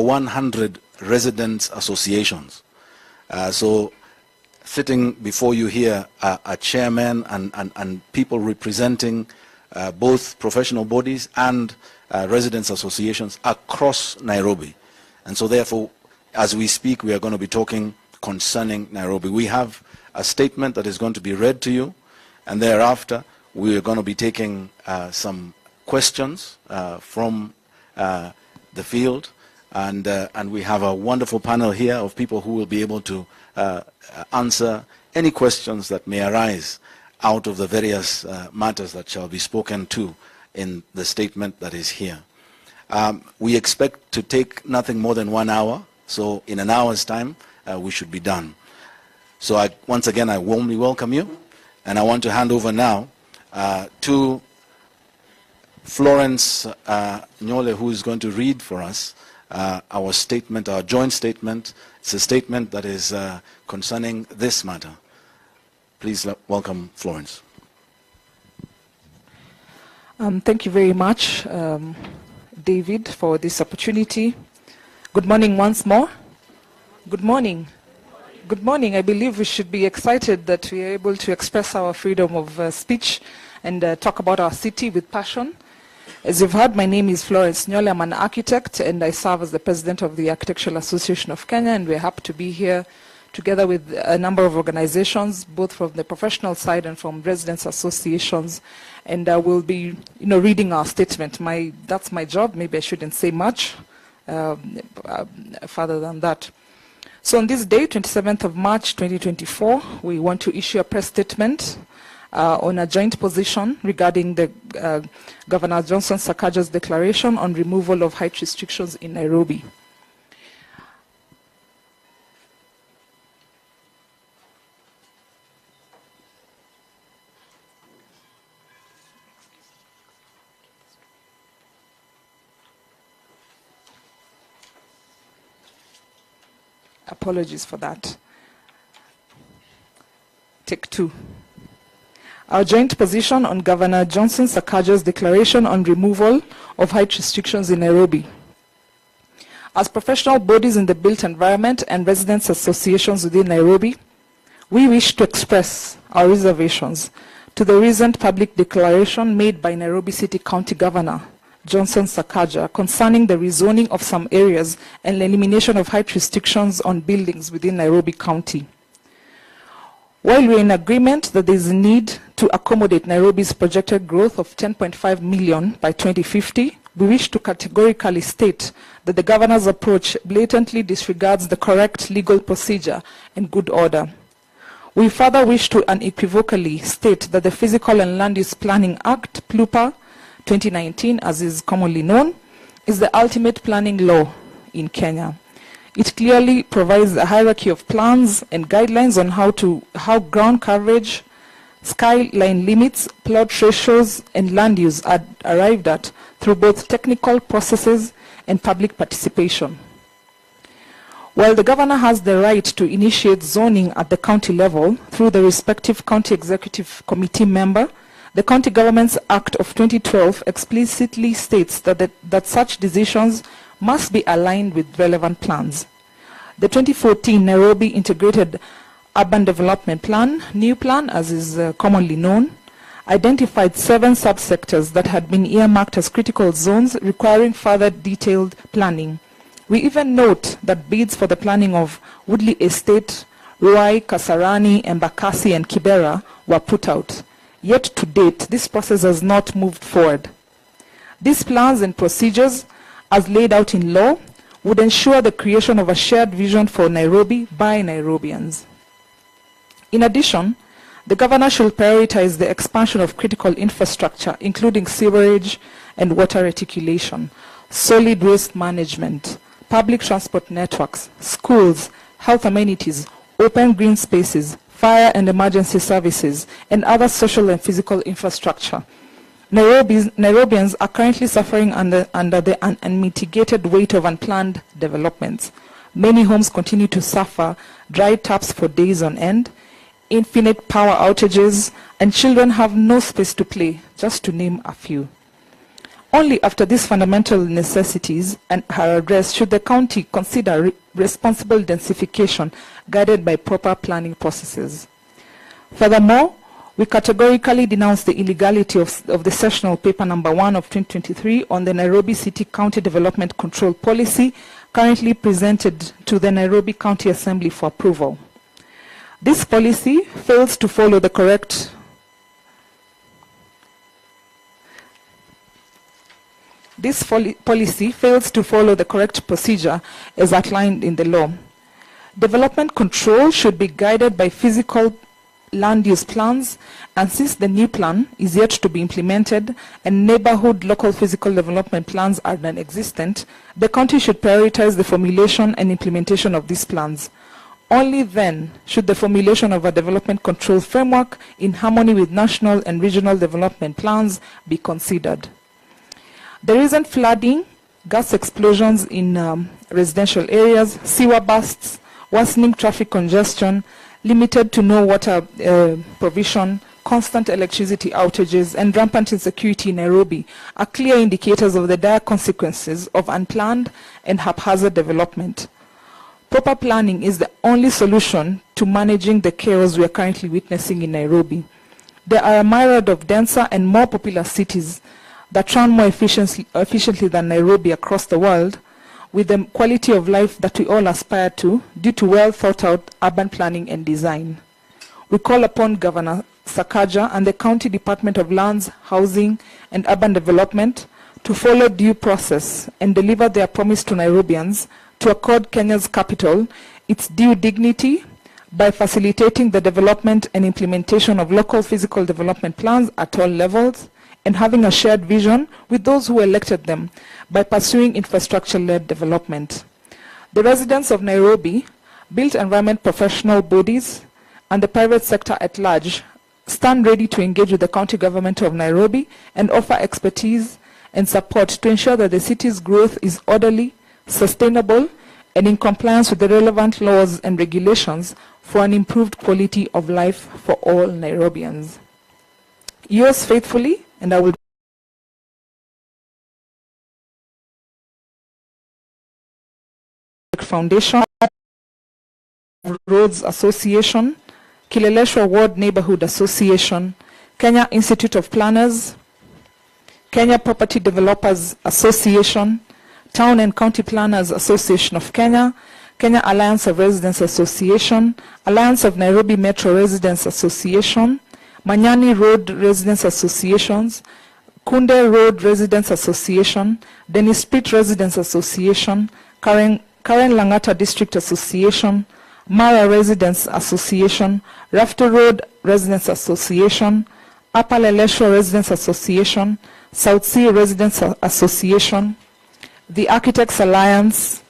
100 residents associations. So sitting before you here are chairmen and people representing both professional bodies and residents associations across Nairobi. And so therefore, as we speak, we are going to be talking concerning Nairobi. We have a statement that is going to be read to you, and thereafter we are going to be taking some questions from the field, and we have a wonderful panel here of people who will be able to answer any questions that may arise out of the various matters that shall be spoken to in the statement that is here. We expect to take nothing more than 1 hour, so in an hour's time we should be done. So once again, I warmly welcome you, and I want to hand over now to Florence Nyole, who is going to read for us our statement, our joint statement. It's a statement that is concerning this matter. Please welcome Florence. Thank you very much, David, for this opportunity. Good morning once more. Good morning. Good morning. I believe we should be excited that we are able to express our freedom of speech and talk about our city with passion. As you've heard, my name is Florence Nyole. I'm an architect, and I serve as the president of the Architectural Association of Kenya, and we're happy to be here together with a number of organizations, both from the professional side and from residents associations. And we'll be reading our statement. That's my job. Maybe I shouldn't say much further than that. So on this day, 27th of March 2024, we want to issue a press statement on a joint position regarding the Governor Johnson Sakaja's declaration on removal of height restrictions in Nairobi. Apologies for that. Take two. Our joint position on Governor Johnson Sakaja's declaration on removal of height restrictions in Nairobi. As professional bodies in the built environment and residents associations within Nairobi, we wish to express our reservations to the recent public declaration made by Nairobi City County Governor Johnson Sakaja concerning the rezoning of some areas and the elimination of height restrictions on buildings within Nairobi County. While we are in agreement that there is a need to accommodate Nairobi's projected growth of 10.5 million by 2050, we wish to categorically state that the governor's approach blatantly disregards the correct legal procedure and good order. We further wish to unequivocally state that the Physical and Land Use Planning Act, PLUPA, 2019, as is commonly known, is the ultimate planning law in Kenya. It clearly provides a hierarchy of plans and guidelines on how ground coverage, skyline limits, plot ratios, and land use are arrived at through both technical processes and public participation. While the governor has the right to initiate zoning at the county level through the respective county executive committee member, the County Governments Act of 2012 explicitly states that such decisions must be aligned with relevant plans. The 2014 Nairobi Integrated Urban Development Plan, new plan as is commonly known, identified 7 subsectors that had been earmarked as critical zones requiring further detailed planning. We even note that bids for the planning of Woodley Estate, Ruai, Kasarani, Embakasi, and Kibera were put out. Yet to date, this process has not moved forward. These plans and procedures, as laid out in law, would ensure the creation of a shared vision for Nairobi by Nairobians. In addition, the governor should prioritize the expansion of critical infrastructure, including sewerage and water reticulation, solid waste management, public transport networks, schools, health amenities, open green spaces, fire and emergency services, and other social and physical infrastructure. Nairobians are currently suffering under the unmitigated weight of unplanned developments. Many homes continue to suffer dry taps for days on end, infinite power outages, and children have no space to play, just to name a few. Only after these fundamental necessities are addressed should the county consider responsible densification guided by proper planning processes. Furthermore, we categorically denounce the illegality of the sessional paper number 1 of 2023 on the Nairobi City County Development Control Policy, currently presented to the Nairobi County Assembly for approval. This policy fails to follow the correct procedure as outlined in the law. Development control should be guided by physical land use plans, and since the new plan is yet to be implemented and neighborhood local physical development plans are non-existent, the county should prioritize the formulation and implementation of these plans. Only then should the formulation of a development control framework in harmony with national and regional development plans be considered. The recent flooding, gas explosions in residential areas, sewer bursts, worsening traffic congestion, limited to no water provision, constant electricity outages, and rampant insecurity in Nairobi are clear indicators of the dire consequences of unplanned and haphazard development. Proper planning is the only solution to managing the chaos we are currently witnessing in Nairobi. There are a myriad of denser and more popular cities that run more efficiently than Nairobi across the world, with the quality of life that we all aspire to due to well thought out urban planning and design. We call upon Governor Sakaja and the County Department of Lands, Housing and Urban Development to follow due process and deliver their promise to Nairobians to accord Kenya's capital its due dignity by facilitating the development and implementation of local physical development plans at all levels, and having a shared vision with those who elected them by pursuing infrastructure-led development. The residents of Nairobi, built environment professional bodies, and the private sector at large stand ready to engage with the county government of Nairobi and offer expertise and support to ensure that the city's growth is orderly, sustainable, and in compliance with the relevant laws and regulations for an improved quality of life for all Nairobians. Yours faithfully, and I will Foundation, Roads Association, Kileleshwa Ward Neighborhood Association, Kenya Institute of Planners, Kenya Property Developers Association, Town and County Planners Association of Kenya, Kenya Alliance of Residents Association, Alliance of Nairobi Metro Residents Association, Manyani Road Residents Associations, Kunde Road Residents Association, Dennis Street Residents Association, Karen Langata District Association, Mara Residents Association, Rafter Road Residents Association, Upper Leleshwa Residents Association, South Sea Residents Association, the Architects Alliance,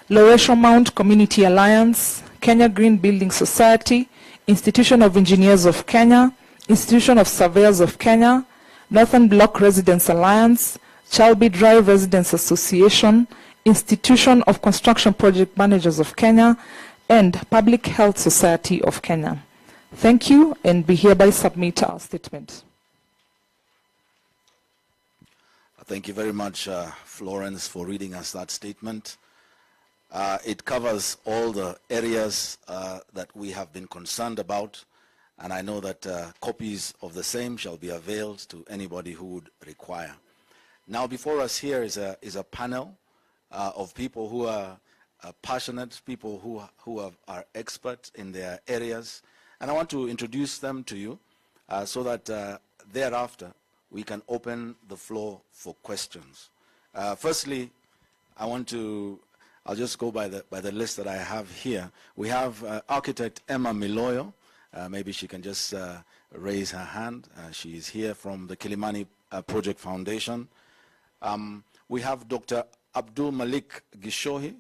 Loresho Mount Community Alliance, Kenya Green Building Society, Institution of Engineers of Kenya, Institution of Surveyors of Kenya, Northern Block Residents Alliance, Chalby Drive Residents Association, Institution of Construction Project Managers of Kenya, and Public Health Society of Kenya. Thank you, and we hereby submit our statement. Thank you very much, Florence, for reading us that statement. It covers all the areas that we have been concerned about, and I know that copies of the same shall be availed to anybody who would require. Now, before us here is a panel of people who are passionate, people who are experts in their areas, and I want to introduce them to you so that thereafter we can open the floor for questions. Firstly, I'll just go by the list that I have here. We have architect Emma Miloyo. Maybe she can just raise her hand. She is here from the Kilimani Project Foundation. We have Dr. Abdul Malik Gishoki.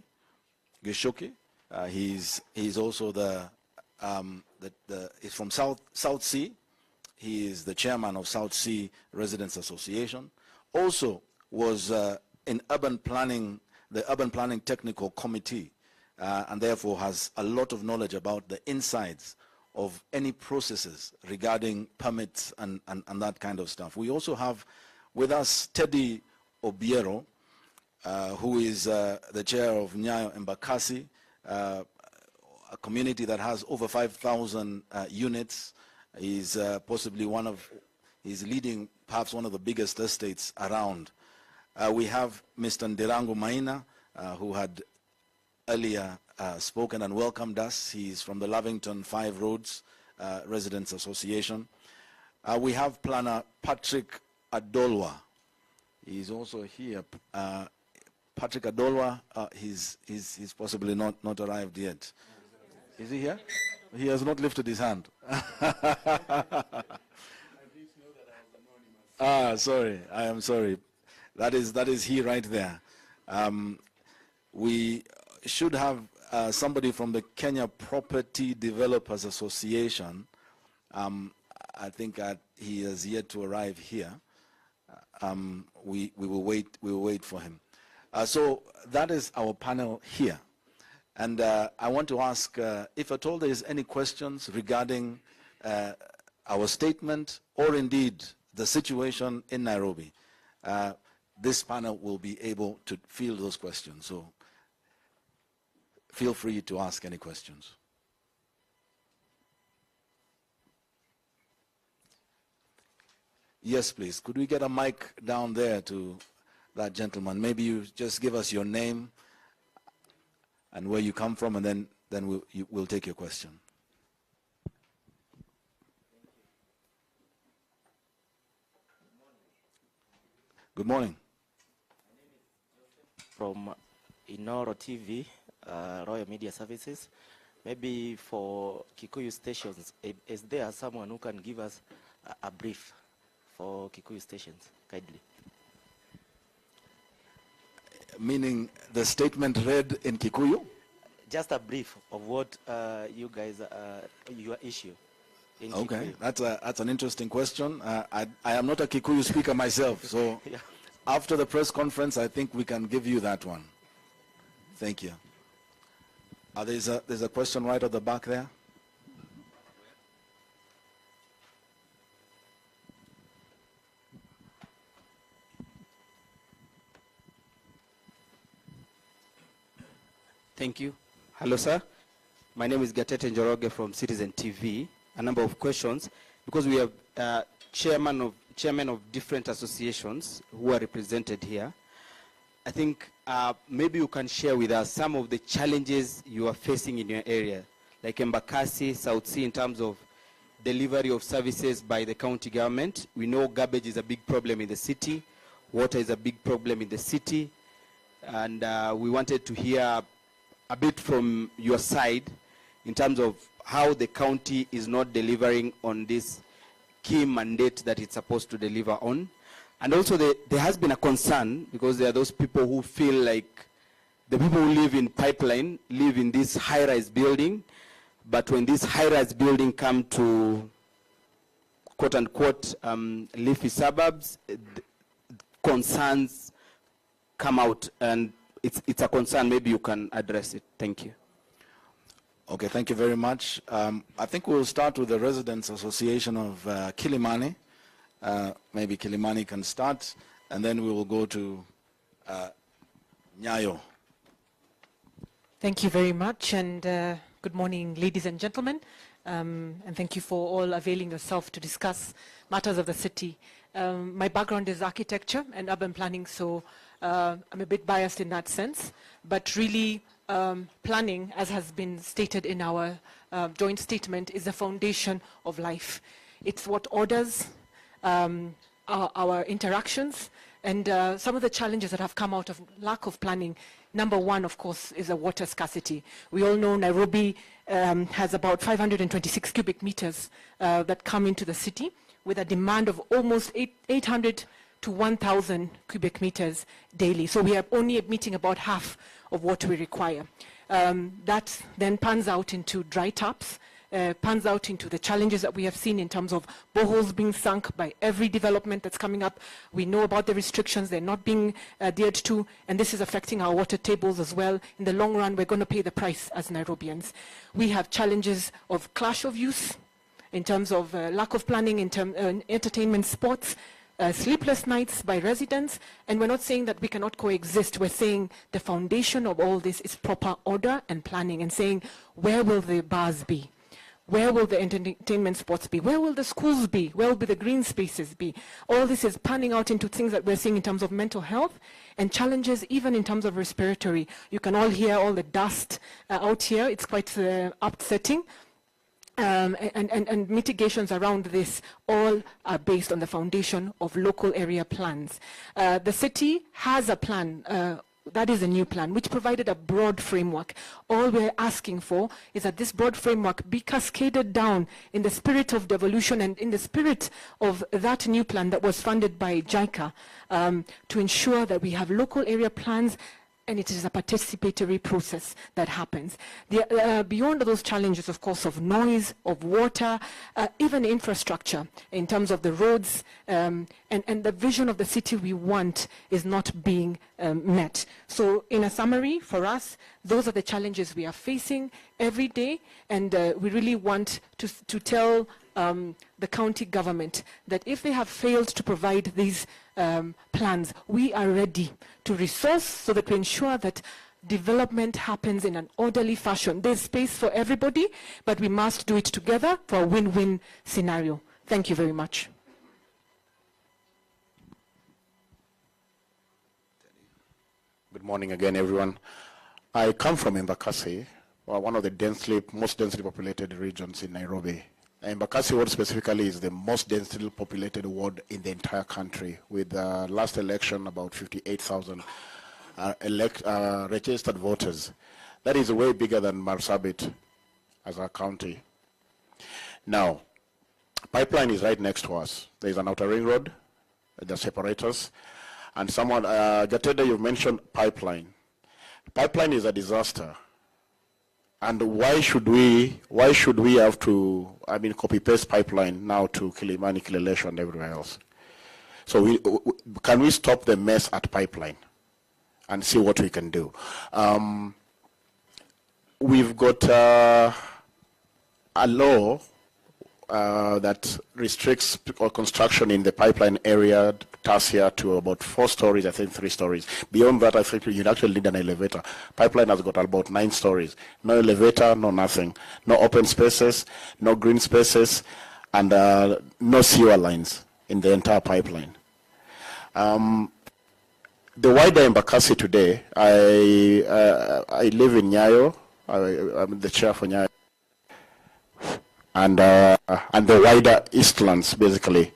He's also he's from South Sea. He is the chairman of South Sea Residents Association. Also was in urban planning, the Urban Planning Technical Committee, and therefore has a lot of knowledge about the insides of any processes regarding permits and that kind of stuff. We also have with us Teddy Obiero, who is the chair of Nyayo Embakasi, a community that has over 5,000 units. He's possibly he's leading perhaps one of the biggest estates around. We have Mr. Ndirango Maina, who had earlier spoken and welcomed us. He's from the Lovington 5 Roads Residents Association. We have Planner Patrick Adolwa. He's also here. Patrick Adolwa, he's possibly not arrived yet. Is he here? He has not lifted his hand. Sorry. I am sorry. That is he right there. We should have somebody from the Kenya Property Developers Association. I think he has yet to arrive here. We will wait for him. So that is our panel here. And I want to ask if at all there is any questions regarding our statement or indeed the situation in Nairobi. This panel will be able to field those questions. So feel free to ask any questions. Yes, please. Could we get a mic down there to that gentleman? Maybe you just give us your name and where you come from, and then we'll take your question. Good morning. My name is Joseph from Inoro TV, Royal Media Services. Maybe for Kikuyu stations, is there someone who can give us a brief for Kikuyu stations, kindly? Meaning the statement read in Kikuyu? Just a brief of what you guys, your issue in Okay, Kikuyu. that's an interesting question. I am not a Kikuyu speaker myself, so Yeah. after the press conference, I think we can give you that one. Thank you. There's a question right at the back there. Thank you. Hello, sir. My name is Gatete Njoroge from Citizen TV. A number of questions, because we have chairmen of different associations who are represented here. I think maybe you can share with us some of the challenges you are facing in your area, like Embakasi, South Sea, in terms of delivery of services by the county government. We know garbage is a big problem in the city, water is a big problem in the city, and we wanted to hear a bit from your side in terms of how the county is not delivering on this key mandate that it's supposed to deliver on. And also there has been a concern, because there are those people who feel like the people who live in Pipeline live in this high-rise building, but when this high-rise building come to quote-unquote leafy suburbs, concerns come out, and it's a concern. Maybe you can address it. Thank you. Okay, thank you very much. I think we'll start with the Residents Association of Kilimani. Maybe Kilimani can start, and then we will go to Nyayo. Thank you very much, and good morning, ladies and gentlemen, and thank you for all availing yourself to discuss matters of the city. My background is architecture and urban planning, so I'm a bit biased in that sense, but really planning, as has been stated in our joint statement, is the foundation of life. It's what orders our interactions, and some of the challenges that have come out of lack of planning. Number one, of course, is a water scarcity. We all know Nairobi has about 526 cubic meters that come into the city, with a demand of almost 800 to 1,000 cubic meters daily. So we are only meeting about half of what we require. That then pans out into dry taps, pans out into the challenges that we have seen in terms of boreholes being sunk by every development that's coming up. We know about the restrictions, they're not being adhered to, and this is affecting our water tables as well. In the long run, we're going to pay the price as Nairobians. We have challenges of clash of use in terms of lack of planning, in entertainment, sports, sleepless nights by residents, and we're not saying that we cannot coexist. We're saying the foundation of all this is proper order and planning, and saying, where will the bars be? Where will the entertainment spots be? Where will the schools be? Where will the green spaces be? All this is panning out into things that we're seeing in terms of mental health and challenges even in terms of respiratory. You can all hear all the dust out here. It's quite upsetting. And mitigations around this all are based on the foundation of local area plans. The city has a plan. That is a new plan, which provided a broad framework. All we're asking for is that this broad framework be cascaded down in the spirit of devolution and in the spirit of that new plan that was funded by JICA to ensure that we have local area plans, and it is a participatory process that happens. Beyond those challenges, of course, of noise, of water, even infrastructure in terms of the roads, and the vision of the city we want is not being met. So in a summary, for us, those are the challenges we are facing every day, and we really want to tell the county government that if they have failed to provide these plans, we are ready to resource so that we ensure that development happens in an orderly fashion. There's space for everybody, but we must do it together for a win-win scenario. Thank you very much. Good morning again, everyone. I come from Embakasi, one of the most densely populated regions in Nairobi. Embakasi ward specifically is the most densely populated ward in the entire country, with the last election about 58,000 registered voters. That is way bigger than Marsabit as a county. Now, pipeline is right next to us. There is an outer ring road that separates us. And someone, Gatede, you've mentioned pipeline. Pipeline is a disaster. And why should we have to, copy-paste pipeline now to Kilimani, Kilelesho, and everywhere else? So can we stop the mess at pipeline and see what we can do? We've got a law that restricts construction in the pipeline area, Tarsia, to about 4 stories, I think 3 stories. Beyond that, I think you'd actually need an elevator. Pipeline has got about 9 stories. No elevator, no nothing. No open spaces, no green spaces, and no sewer lines in the entire pipeline. The wider Embakasi today, I live in Nyayo. I'm the chair for Nyayo. And the wider Eastlands, basically.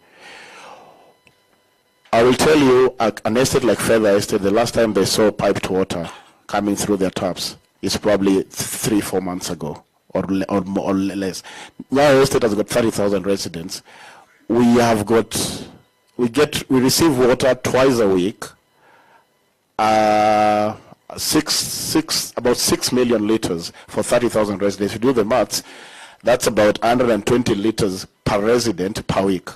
I will tell you, an estate like Feather Estate, the last time they saw piped water coming through their taps is probably 3-4 months ago, or more or less. Nyayo Estate has got 30,000 residents. We receive water twice a week, about 6 million liters for 30,000 residents. If you do the maths, that's about 120 liters per resident per week.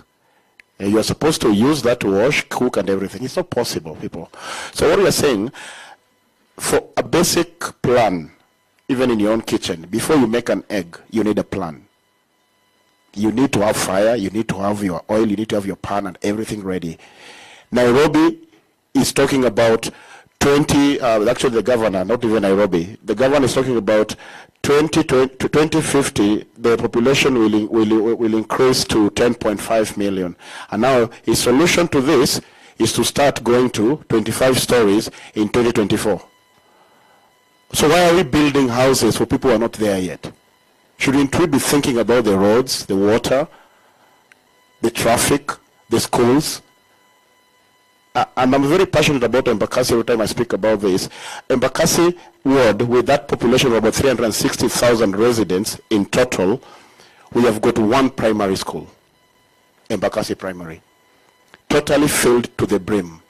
And you're supposed to use that to wash, cook, and everything. It's not possible, people. So what we are saying, for a basic plan, even in your own kitchen, before you make an egg, you need a plan. You need to have fire, you need to have your oil, you need to have your pan and everything ready. Nairobi is talking about 20, actually the governor, not even Nairobi, the governor is talking about 2050, the population will increase to 10.5 million. And now his solution to this is to start going to 25 stories in 2024. So why are we building houses for people who are not there yet? Shouldn't we be thinking about the roads, the water, the traffic, the schools? And I'm very passionate about Embakasi every time I speak about this. Embakasi ward, with that population of about 360,000 residents in total, we have got 1 primary school, Embakasi Primary, totally filled to the brim.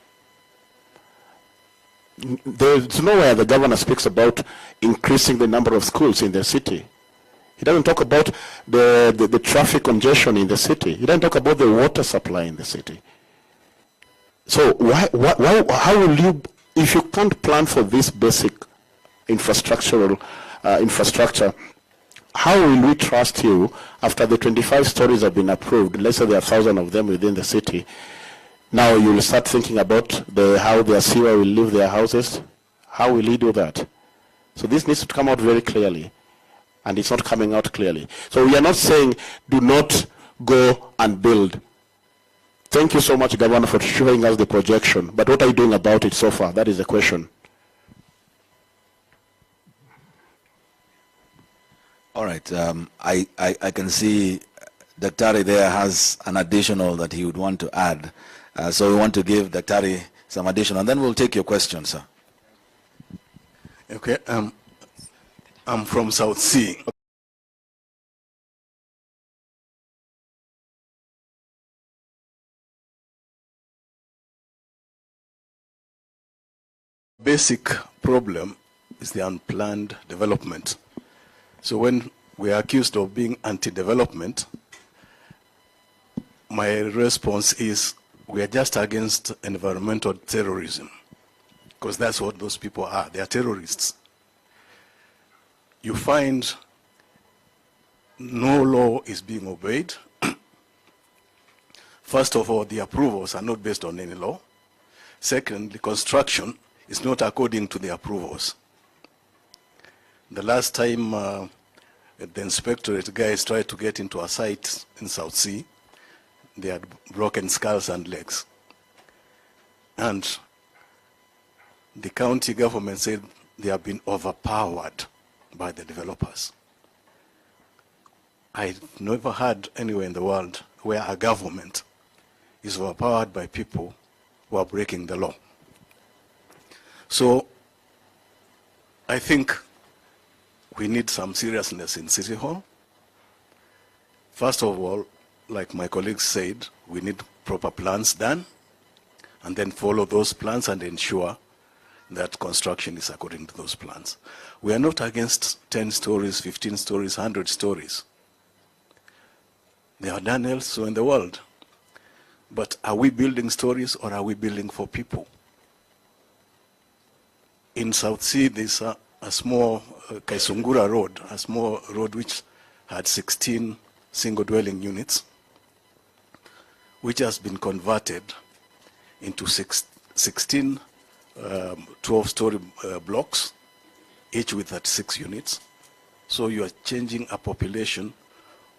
There's nowhere the governor speaks about increasing the number of schools in the city. He doesn't talk about the traffic congestion in the city. He doesn't talk about the water supply in the city. So how will you, if you can't plan for this basic infrastructure, how will we trust you after the 25 stories have been approved, let's say there are 1,000 of them within the city, Now you will start thinking about how their sewer will leave their houses. How will he do that? So this needs to come out very clearly, and it's not coming out clearly. So we are not saying do not go and build. Thank you so much, Governor, for showing us the projection. But what are you doing about it so far? That is the question. All right. I can see Daktari there has an additional that he would want to add. So we want to give Daktari some additional, and then we'll take your question, sir. Okay. I'm from South Sea. Basic problem is the unplanned development. So when we are accused of being anti-development, my response is we are just against environmental terrorism, because that's what those people are. They are terrorists. You find no law is being obeyed. First of all, the approvals are not based on any law. Second, the construction is not according to the approvals. The last time the inspectorate guys tried to get into a site in South Sea, they had broken skulls and legs. And the county government said they have been overpowered by the developers. I've never heard anywhere in the world where a government is overpowered by people who are breaking the law. So I think we need some seriousness in City Hall. First of all, like my colleagues said, we need proper plans done, and then follow those plans and ensure that construction is according to those plans. We are not against 10 stories, 15 stories, 100 stories. They are done elsewhere in the world. But are we building stories or are we building for people? In South Sea, there's a small Kaisungura road, a small road which had 16 single-dwelling units, which has been converted into 16 12-story blocks, each with 36 units. So you are changing a population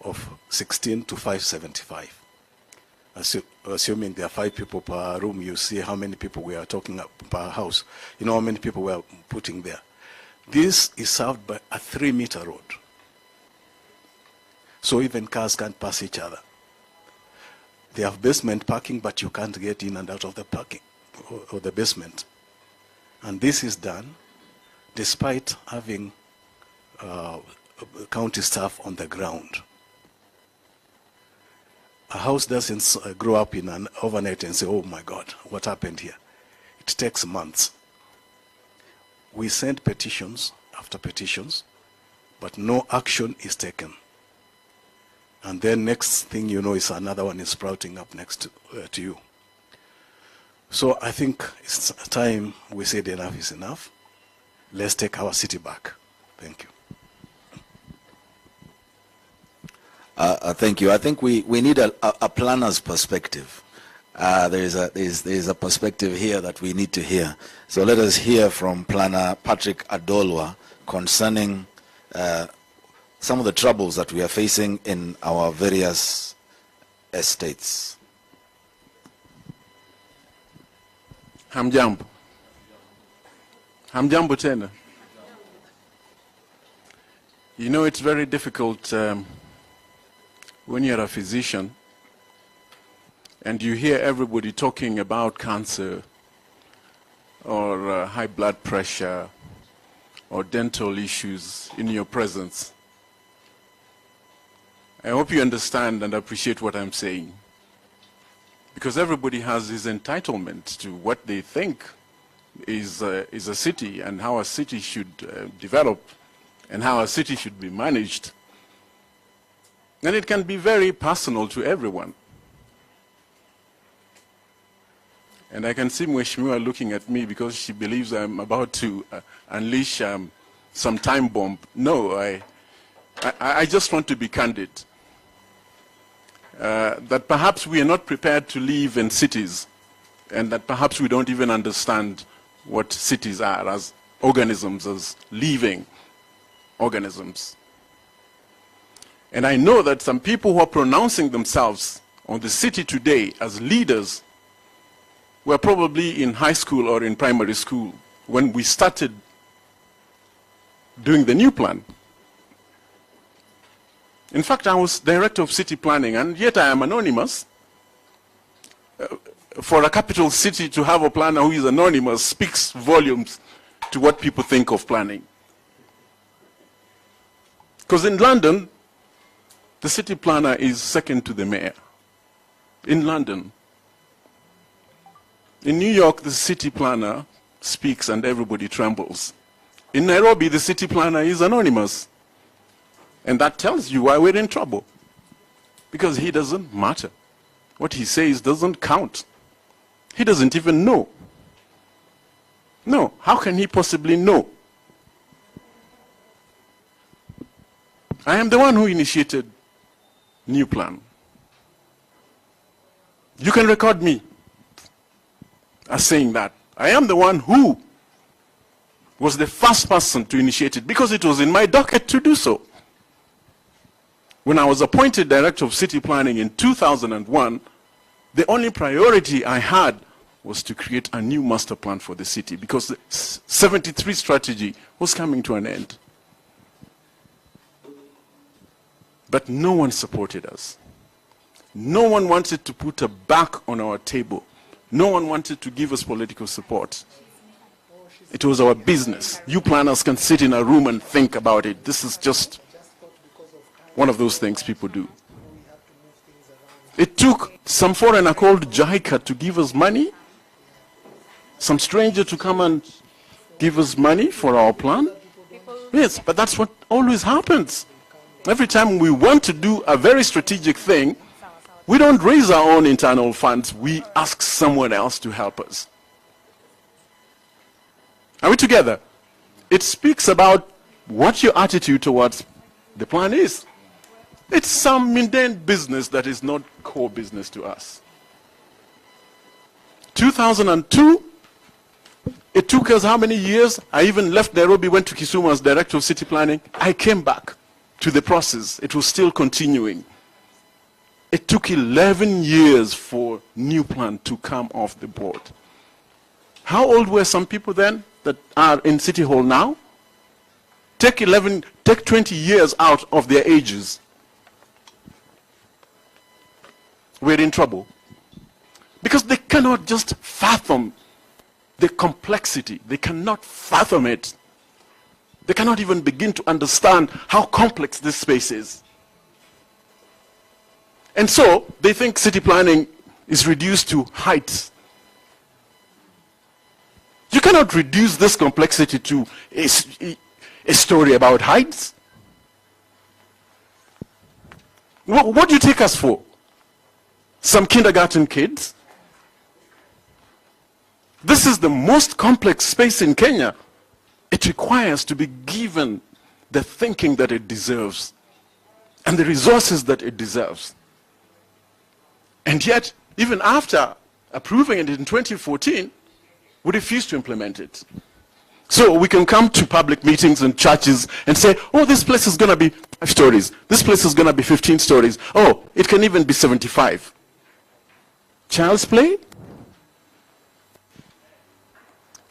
of 16 to 575. Assuming there are 5 people per room, you see how many people we are talking about per house. You know how many people we are putting there. This is served by a 3-meter road. So even cars can't pass each other. They have basement parking, but you can't get in and out of the parking or the basement. And this is done despite having county staff on the ground. A house doesn't grow up in an overnight and say, oh my God, what happened here? It takes months. We send petitions after petitions, but no action is taken. And then next thing you know is another one is sprouting up next to you. So I think it's time we said enough is enough. Let's take our city back. Thank you. Thank you. I think we need a planner's perspective. There is a perspective here that we need to hear. So let us hear from Planner Patrick Adolwa concerning some of the troubles that we are facing in our various estates. Hamjambo. Hamjambo tena. You know, it's very difficult when you're a physician and you hear everybody talking about cancer or high blood pressure or dental issues in your presence. I hope you understand and appreciate what I'm saying, because everybody has his entitlement to what they think is a city and how a city should develop and how a city should be managed. And it can be very personal to everyone. And I can see Mheshimiwa looking at me because she believes I'm about to unleash some time bomb. No, I just want to be candid. That perhaps we are not prepared to live in cities and that perhaps we don't even understand what cities are as organisms, as living organisms. And I know that some people who are pronouncing themselves on the city today as leaders were probably in high school or in primary school when we started doing the new plan. In fact, I was director of city planning, and yet I am anonymous. For a capital city to have a planner who is anonymous speaks volumes to what people think of planning. Because in London, the city planner is second to the mayor. In London. In New York, the city planner speaks and everybody trembles. In Nairobi, the city planner is anonymous. And that tells you why we're in trouble. Because he doesn't matter. What he says doesn't count. He doesn't even know. No, how can he possibly know? I am the one who initiated new plan. You can record me as saying that. I am the one who was the first person to initiate it because it was in my docket to do so. When I was appointed director of city planning in 2001, the only priority I had was to create a new master plan for the city because the 73 strategy was coming to an end. But no one supported us. No one wanted to put a back on our table. No one wanted to give us political support. It was our business. You planners can sit in a room and think about it. This is just one of those things people do. It took some foreigner called JICA to give us money, some stranger to come and give us money for our plan. Yes, but that's what always happens. Every time we want to do a very strategic thing, we don't raise our own internal funds. We ask someone else to help us. Are we together? It speaks about what your attitude towards the plan is. It's some mundane business that is not core business to us. 2002, it took us how many years? I even left Nairobi, went to Kisumu as director of city planning. I came back to the process. It was still continuing. It took 11 years for new plan to come off the board. How old were some people then that are in City Hall now? Take 20 years out of their ages. We're in trouble. Because they cannot just fathom the complexity. They cannot fathom it. They cannot even begin to understand how complex this space is. And so, they think city planning is reduced to heights. You cannot reduce this complexity to a story about heights. What do you take us for? Some kindergarten kids? This is the most complex space in Kenya. It requires to be given the thinking that it deserves and the resources that it deserves. And yet, even after approving it in 2014, we refuse to implement it. So we can come to public meetings and churches and say, oh, this place is going to be 5 stories. This place is going to be 15 stories. Oh, it can even be 75. Child's play?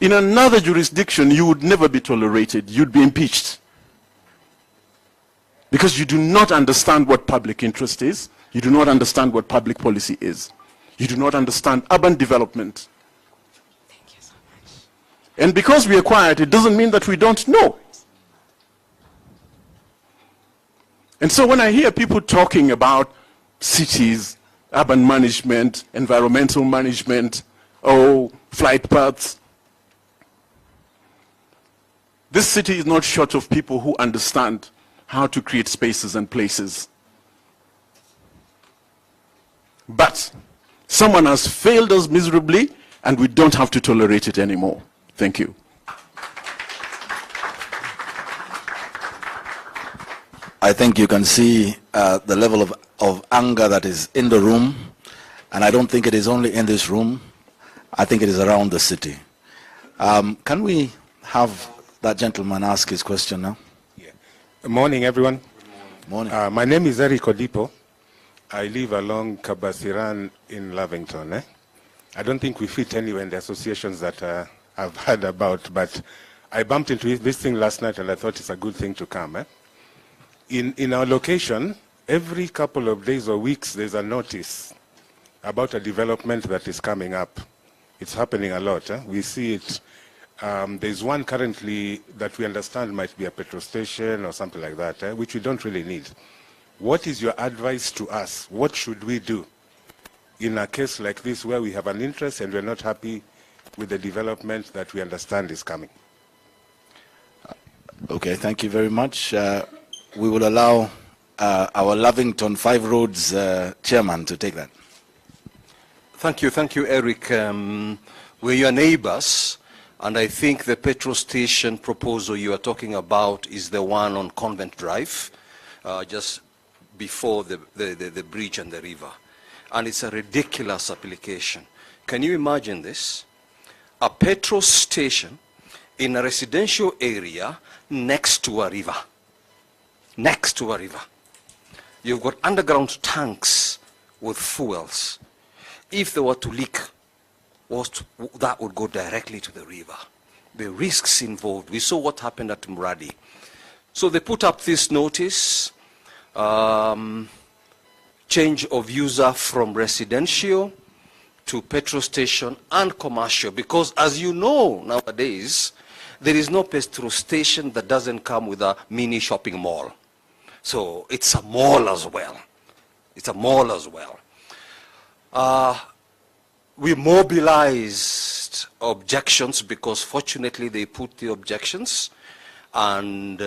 In another jurisdiction, you would never be tolerated. You'd be impeached. Because you do not understand what public interest is. You do not understand what public policy is. You do not understand urban development. Thank you so much. And because we are quiet, it doesn't mean that we don't know. And so when I hear people talking about cities, urban management, environmental management, oh, flight paths, this city is not short of people who understand how to create spaces and places. But someone has failed us miserably, and we don't have to tolerate it anymore. Thank you. I think you can see the level of anger that is in the room, and I don't think it is only in this room. I think it is around the city. Can we have that gentleman ask his question now? Yeah. Good morning, everyone. Morning. My name is Eric Odipo. I live along Kabasiran in Lovington. I don't think we fit anywhere in the associations that I've heard about, but I bumped into this thing last night and I thought it's a good thing to come. In our location, every couple of days or weeks, there's a notice about a development that is coming up. It's happening a lot. We see it. There's one currently that we understand might be a petrol station or something like that, which we don't really need. What is your advice to us? What should we do in a case like this where we have an interest and we're not happy with the development that we understand is coming? Okay, thank you very much. We will allow our Lovington 5 Roads chairman to take that. Thank you, Eric. We're your neighbors, and I think the petrol station proposal you are talking about is the one on Convent Drive, just before the bridge and the river. And it's a ridiculous application. Can you imagine this? A petrol station in a residential area next to a river. Next to a river. You've got underground tanks with fuels. If they were to leak, that would go directly to the river. The risks involved. We saw what happened at Mradi. So they put up this notice, change of user from residential to petrol station and commercial, because as you know nowadays, there is no petrol station that doesn't come with a mini shopping mall. So it's a mall as well. It's a mall as well. We mobilized objections because fortunately they put the objections, and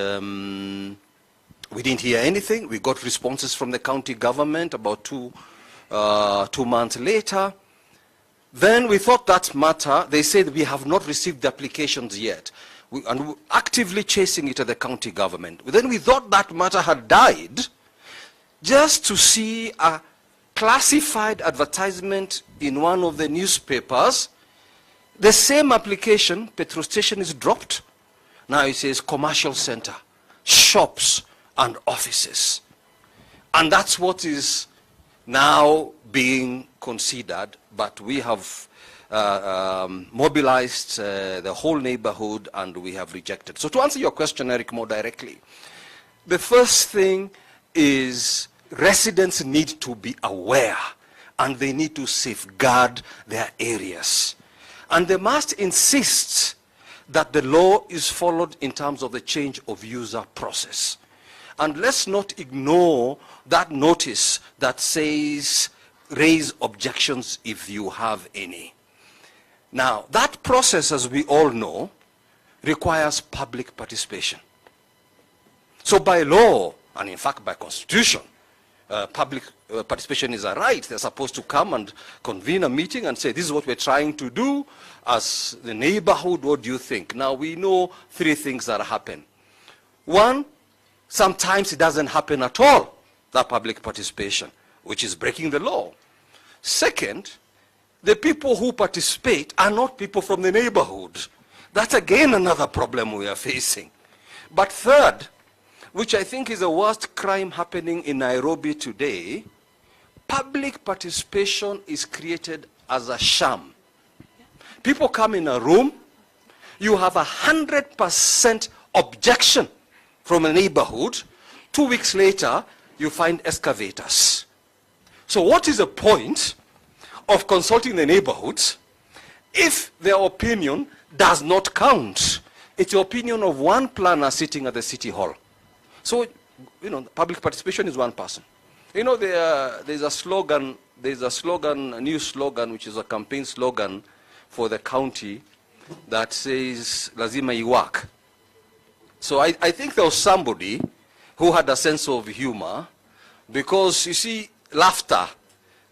we didn't hear anything. We got responses from the county government about 2 months later. Then we thought that matter, they said we have not received the applications yet. And we're actively chasing it at the county government. Then we thought that matter had died, just to see a classified advertisement in one of the newspapers. The same application, petrol station, is dropped. Now it says commercial center, shops and offices. And that's what is now being considered, but we have mobilized the whole neighborhood and we have rejected. So to answer your question, Eric, more directly, the first thing is residents need to be aware and they need to safeguard their areas. And they must insist that the law is followed in terms of the change of user process. And let's not ignore that notice that says raise objections if you have any. Now, that process, as we all know, requires public participation. So by law, and in fact by constitution, public participation is a right. They're supposed to come and convene a meeting and say, this is what we're trying to do as the neighborhood, what do you think? Now, we know 3 things that happen. 1, sometimes it doesn't happen at all, that public participation, which is breaking the law. 2nd, the people who participate are not people from the neighborhood. That's again another problem we are facing. But 3rd, which I think is the worst crime happening in Nairobi today, public participation is created as a sham. People come in a room, you have 100% objection from a neighborhood. 2 weeks later, you find excavators. So what is the point of consulting the neighborhoods if their opinion does not count? It's the opinion of one planner sitting at the city hall. So, you know, public participation is one person. You know, there's a slogan, a new slogan, which is a campaign slogan for the county that says, lazima iwak. So I think there was somebody who had a sense of humor, because you see, laughter,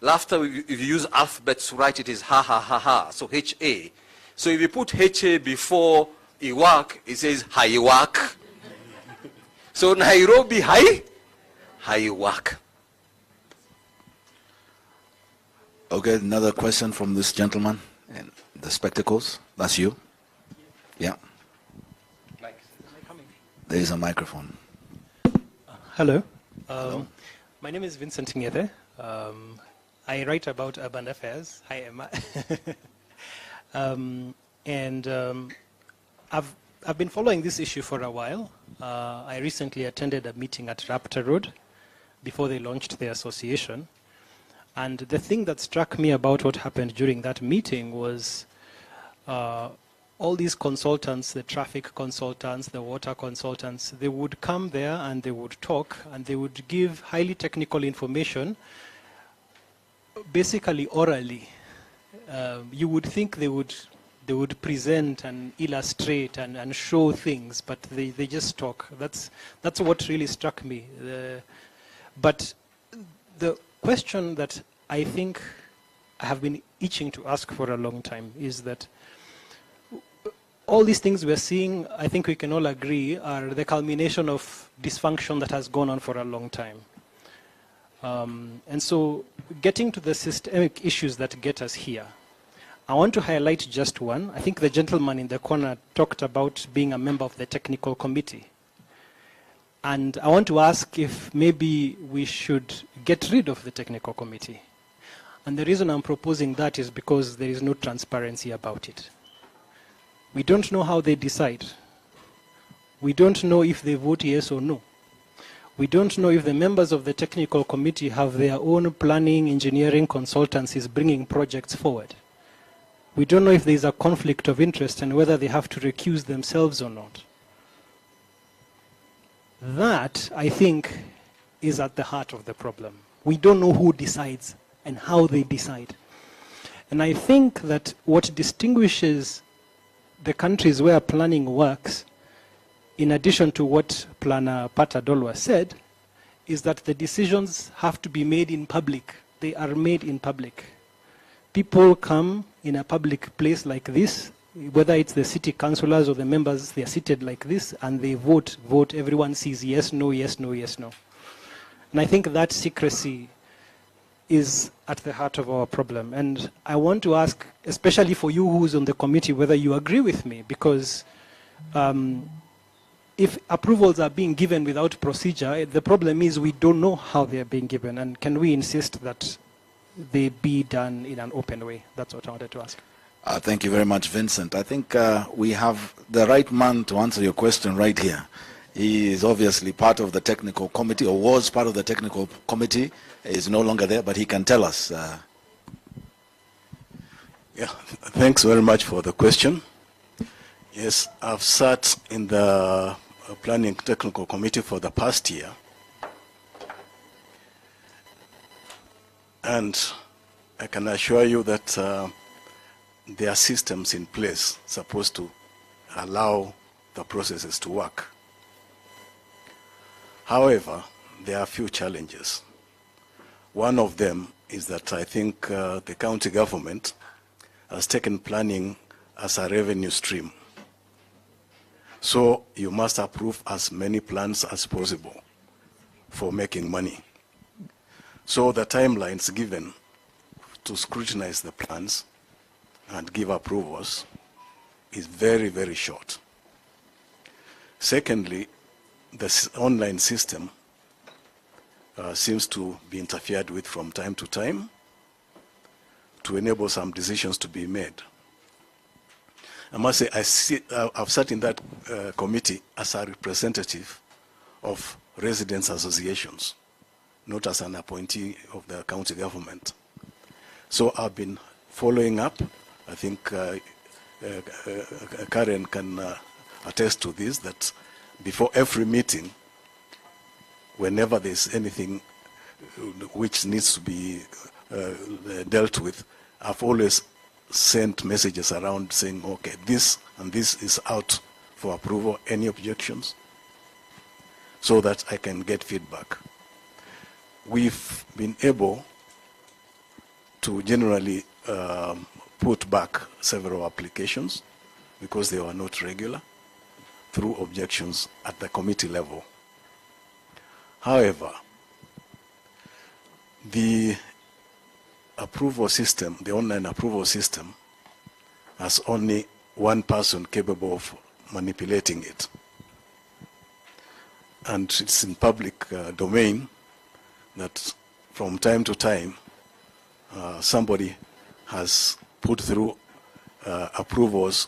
if you use alphabets to write it, is ha ha ha ha, so H-A. So if you put H-A before iwak, it says haiwak. So Nairobi haiwak. Okay, another question from this gentleman And the spectacles, that's you? Yeah. There is a microphone. Hello. Hello. My name is Vincent Ngede. I write about urban affairs. Hi, Emma. I've been following this issue for a while. I recently attended a meeting at Raptor Road before they launched their association. And the thing that struck me about what happened during that meeting was all these consultants, the traffic consultants, the water consultants, they would come there and they would talk and they would give highly technical information, basically orally. You would think they would present and illustrate and show things, but they just talk. That's what really struck me. But the question that I think I have been itching to ask for a long time is that all these things we're seeing, I think we can all agree, are the culmination of dysfunction that has gone on for a long time. And so getting to the systemic issues that get us here, I want to highlight just one. I think the gentleman in the corner talked about being a member of the technical committee. And I want to ask if maybe we should get rid of the technical committee. And the reason I'm proposing that is because there is no transparency about it. We don't know how they decide. We don't know if they vote yes or no. We don't know if the members of the technical committee have their own planning, engineering consultancies bringing projects forward. We don't know if there is a conflict of interest and whether they have to recuse themselves or not. That, I think, is at the heart of the problem. We don't know who decides and how they decide. And I think that what distinguishes the countries where planning works, in addition to what Planner Patadolwa said, is that the decisions have to be made in public. They are made in public. People come in a public place like this, whether it's the city councillors or the members, they are seated like this, and they vote. Everyone sees yes, no, yes, no, yes, no. And I think that secrecy is at the heart of our problem. And I want to ask, especially for you who's on the committee, whether you agree with me, because if approvals are being given without procedure, the problem is we don't know how they're being given, and can we insist that they be done in an open way? That's what I wanted to ask. Thank you very much, Vincent. I think we have the right man to answer your question right here. He is obviously part of the technical committee, or was part of the technical committee. He is no longer there, but he can tell us. Yeah, thanks very much for the question. Yes, I've sat in the planning technical committee for the past year. And I can assure you that there are systems in place supposed to allow the processes to work. However, there are a few challenges. One of them is that I think the county government has taken planning as a revenue stream. So you must approve as many plans as possible for making money. So the timelines given to scrutinize the plans and give approvals is very, very short. Secondly, the online system seems to be interfered with from time to time to enable some decisions to be made. I must say, I've sat in that committee as a representative of residents' associations, not as an appointee of the county government. So I've been following up. I think Karen can attest to this, that before every meeting, whenever there's anything which needs to be dealt with, I've always sent messages around saying, okay, this and this is out for approval, any objections, so that I can get feedback. We've been able to generally put back several applications because they were not regular through objections at the committee level. However, the approval system, the online approval system, has only one person capable of manipulating it. And it's in public domain that from time to time, somebody has put through approvals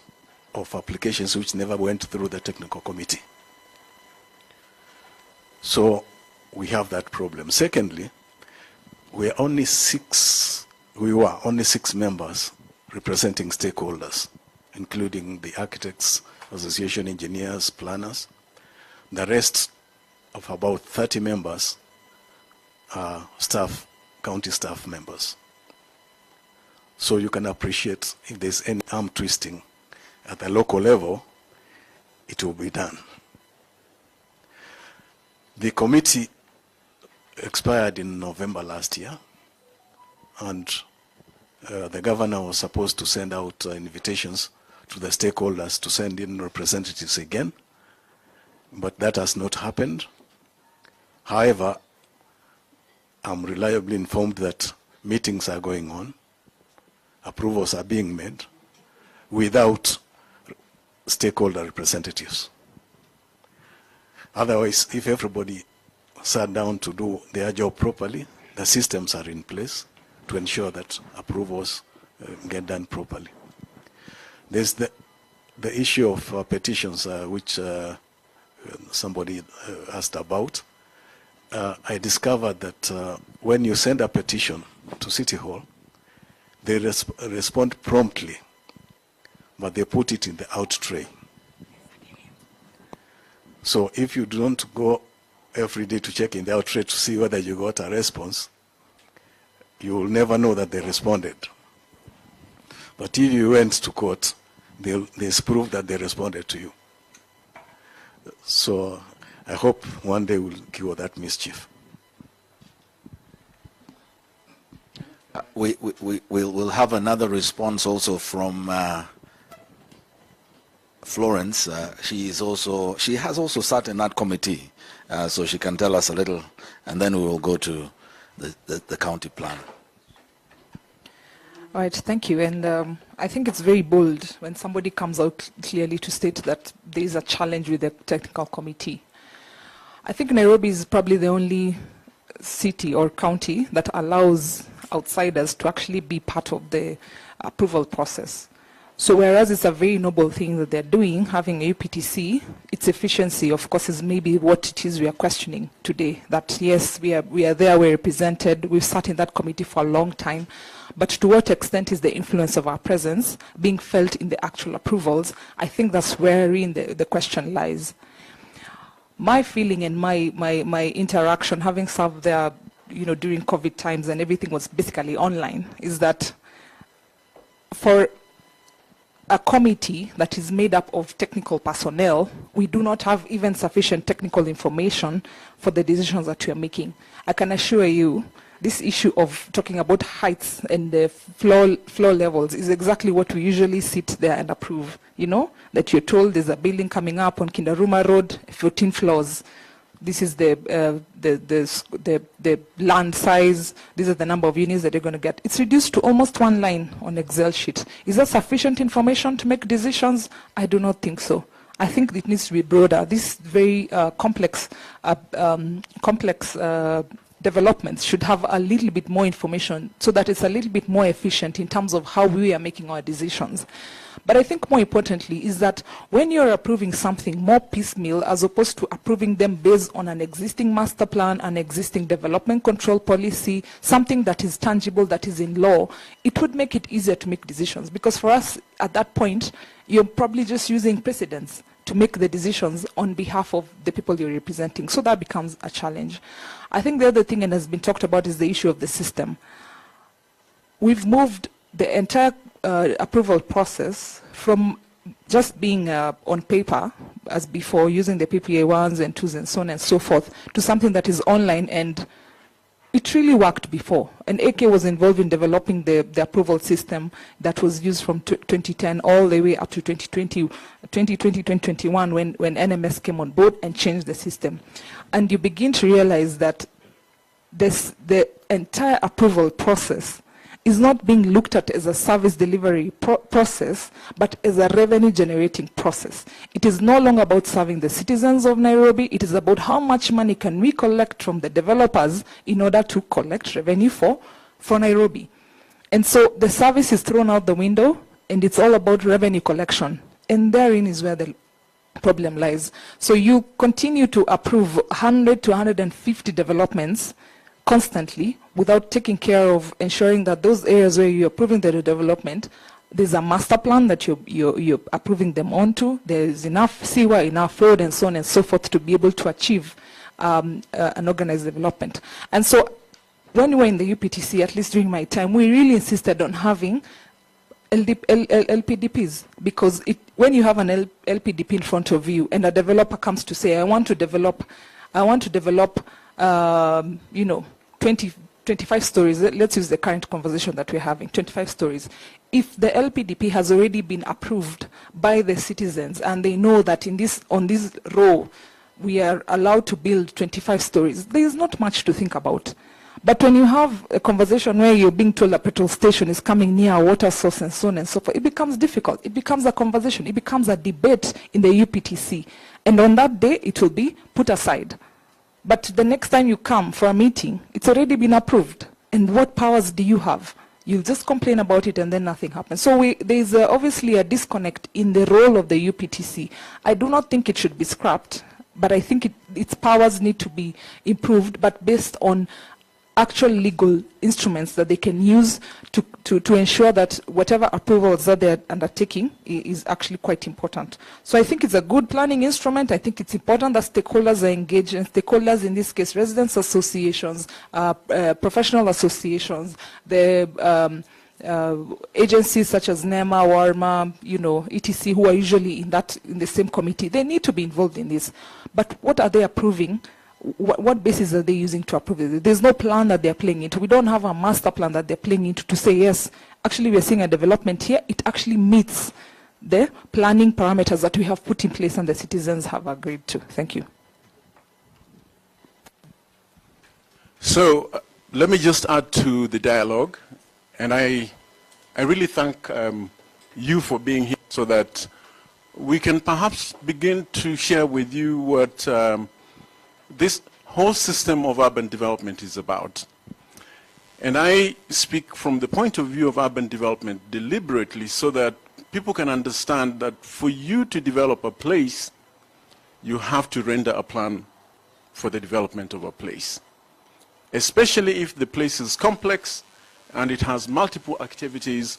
of applications which never went through the technical committee. So we have that problem. Secondly, we were only six members representing stakeholders, including the architects, association engineers, planners. The rest of about 30 members are staff, county staff members. So you can appreciate if there's any arm twisting at the local level, it will be done. The committee expired in November last year, and the governor was supposed to send out invitations to the stakeholders to send in representatives again, but that has not happened. However, I'm reliably informed that meetings are going on, approvals are being made without stakeholder representatives. Otherwise, if everybody sat down to do their job properly, the systems are in place to ensure that approvals get done properly. There's the issue of petitions, which somebody asked about. I discovered that when you send a petition to City Hall, they respond promptly, but they put it in the out tray. So if you don't go every day to check in the out tray to see whether you got a response, you will never know that they responded. But if you went to court, there's proof that they responded to you. So I hope one day we'll cure that mischief. We'll have another response also from Florence. She has also sat in that committee, so she can tell us a little, and then we will go to the county plan. All right, thank you. And I think it's very bold when somebody comes out clearly to state that there is a challenge with the technical committee. I think Nairobi is probably the only city or county that allows outsiders to actually be part of the approval process. So whereas it's a very noble thing that they're doing, having a UPTC, its efficiency, of course, is maybe what it is we are questioning today. That yes, we are there, we're represented, we've sat in that committee for a long time, but to what extent is the influence of our presence being felt in the actual approvals? I think that's wherein the question lies. My feeling and my interaction, having served there, during COVID times and everything was basically online, is that for a committee that is made up of technical personnel, we do not have even sufficient technical information for the decisions that we are making. I can assure you, this issue of talking about heights and the floor levels is exactly what we usually sit there and approve. That you're told there's a building coming up on Kindaruma Road, 14 floors. This is the land size. These are the number of units that you're going to get. It's reduced to almost one line on Excel sheet. Is that sufficient information to make decisions? I do not think so. I think it needs to be broader. This very complex developments should have a little bit more information so that it's a little bit more efficient in terms of how we are making our decisions. But I think more importantly is that when you're approving something more piecemeal as opposed to approving them based on an existing master plan, an existing development control policy, something that is tangible, that is in law, it would make it easier to make decisions. Because for us, at that point, you're probably just using precedents to make the decisions on behalf of the people you're representing. So that becomes a challenge. I think the other thing that has been talked about is the issue of the system. We've moved the entire approval process from just being on paper as before, using the PPA 1s and 2s and so on and so forth, to something that is online, and it really worked before. And AK was involved in developing the approval system that was used from 2010 all the way up to 2020, 2021 when NMS came on board and changed the system. And you begin to realize that the entire approval process is not being looked at as a service delivery process, but as a revenue generating process. It is no longer about serving the citizens of Nairobi. It is about how much money can we collect from the developers in order to collect revenue for Nairobi. And so the service is thrown out the window, and it's all about revenue collection. And therein is where the problem lies. So you continue to approve 100 to 150 developments constantly without taking care of ensuring that those areas where you're approving the development, there's a master plan that you're approving them onto, there's enough sewer, enough road, and so on and so forth to be able to achieve an organized development. And so when we were in the UPTC, at least during my time, we really insisted on having LPDPs, because when you have an LPDP in front of you and a developer comes to say, I want to develop, you know, 25 stories, let's use the current conversation that we're having, 25 stories. If the LPDP has already been approved by the citizens and they know that on this row we are allowed to build 25 stories, there is not much to think about. But when you have a conversation where you're being told a petrol station is coming near a water source and so on and so forth, it becomes difficult. It becomes a conversation. It becomes a debate in the UPTC. And on that day, it will be put aside. But the next time you come for a meeting, it's already been approved. And what powers do you have? You'll just complain about it and then nothing happens. So there's obviously a disconnect in the role of the UPTC. I do not think it should be scrapped, but I think its powers need to be improved, but based on actual legal instruments that they can use to ensure that whatever approvals that they're undertaking is actually quite important. So I think it's a good planning instrument. I think it's important that stakeholders are engaged, and stakeholders in this case, residents associations, professional associations, the agencies such as NEMA, WARMA, you know, ETC, who are usually in the same committee, they need to be involved in this. But what are they approving? What basis are they using to approve it? There's no plan that they're playing into. We don't have a master plan that they're playing into to say, yes, actually we're seeing a development here. It actually meets the planning parameters that we have put in place and the citizens have agreed to. Thank you. So let me just add to the dialogue. And I really thank you for being here so that we can perhaps begin to share with you what this whole system of urban development is about. And I speak from the point of view of urban development deliberately so that people can understand that for you to develop a place, you have to render a plan for the development of a place. Especially if the place is complex and it has multiple activities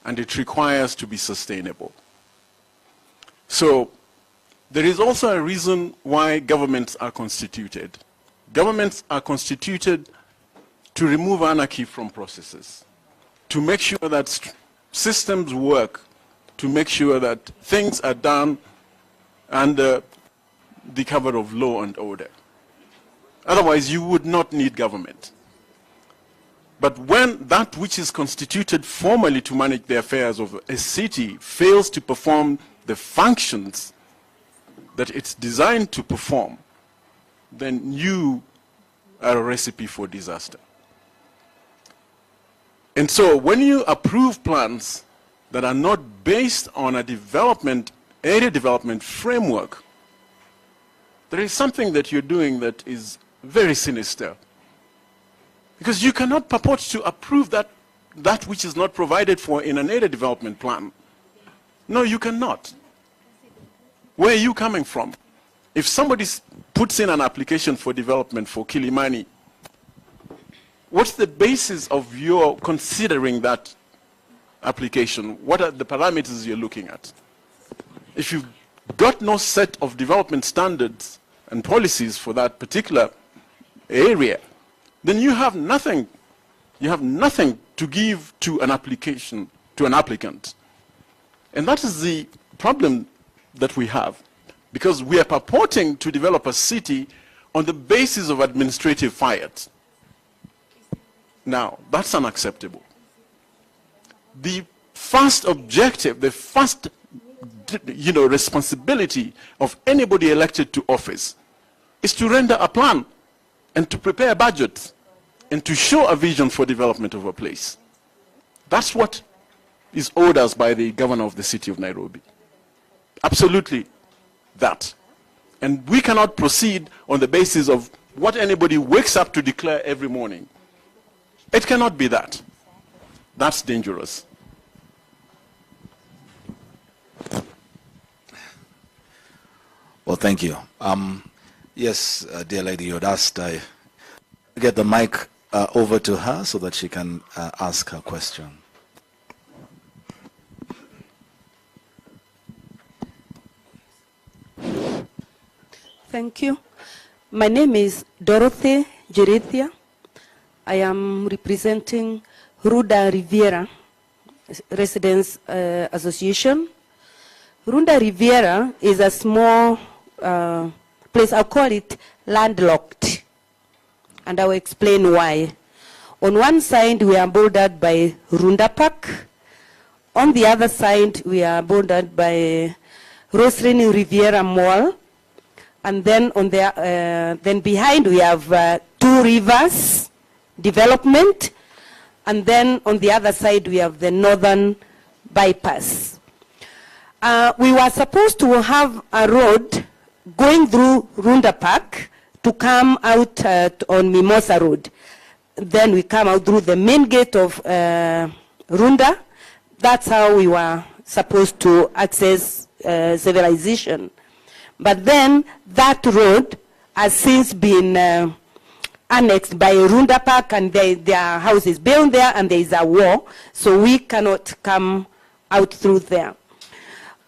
and it requires to be sustainable. So there is also a reason why governments are constituted. Governments are constituted to remove anarchy from processes, to make sure that systems work, to make sure that things are done under the cover of law and order. Otherwise, you would not need government. But when that which is constituted formally to manage the affairs of a city fails to perform the functions that it's designed to perform, then you are a recipe for disaster. And so when you approve plans that are not based on a area development framework, there is something that you're doing that is very sinister. Because you cannot purport to approve that which is not provided for in an area development plan. No, you cannot. Where are you coming from? If somebody puts in an application for development for Kilimani, what's the basis of your considering that application? What are the parameters you're looking at? If you've got no set of development standards and policies for that particular area, then you have nothing. You have nothing to give to an application, to an applicant. And that is the problem that we have, because we are purporting to develop a city on the basis of administrative fiat. Now, that's unacceptable. The first objective, the first responsibility of anybody elected to office is to render a plan and to prepare a budget and to show a vision for development of a place. That's what is owed us by the governor of the city of Nairobi. Absolutely that. And we cannot proceed on the basis of what anybody wakes up to declare every morning. It cannot be that. That's dangerous. Well, thank you. Yes, dear lady, you had asked, I get the mic over to her so that she can ask her question. Thank you. My name is Dorothy Jerethia. I am representing Ruda Riviera Residents Association. Ruda Riviera is a small place, I'll call it landlocked, and I will explain why. On one side, we are bordered by Runda Park. On the other side, we are bordered by Ruda Riviera Mall. And then on the then behind we have Two Rivers Development, and then on the other side we have the Northern Bypass. We were supposed to have a road going through Runda Park to come out on Mimosa Road. Then we come out through the main gate of Runda. That's how we were supposed to access civilization. But then that road has since been annexed by Runda Park, and there are houses built there, and there is a wall, so we cannot come out through there.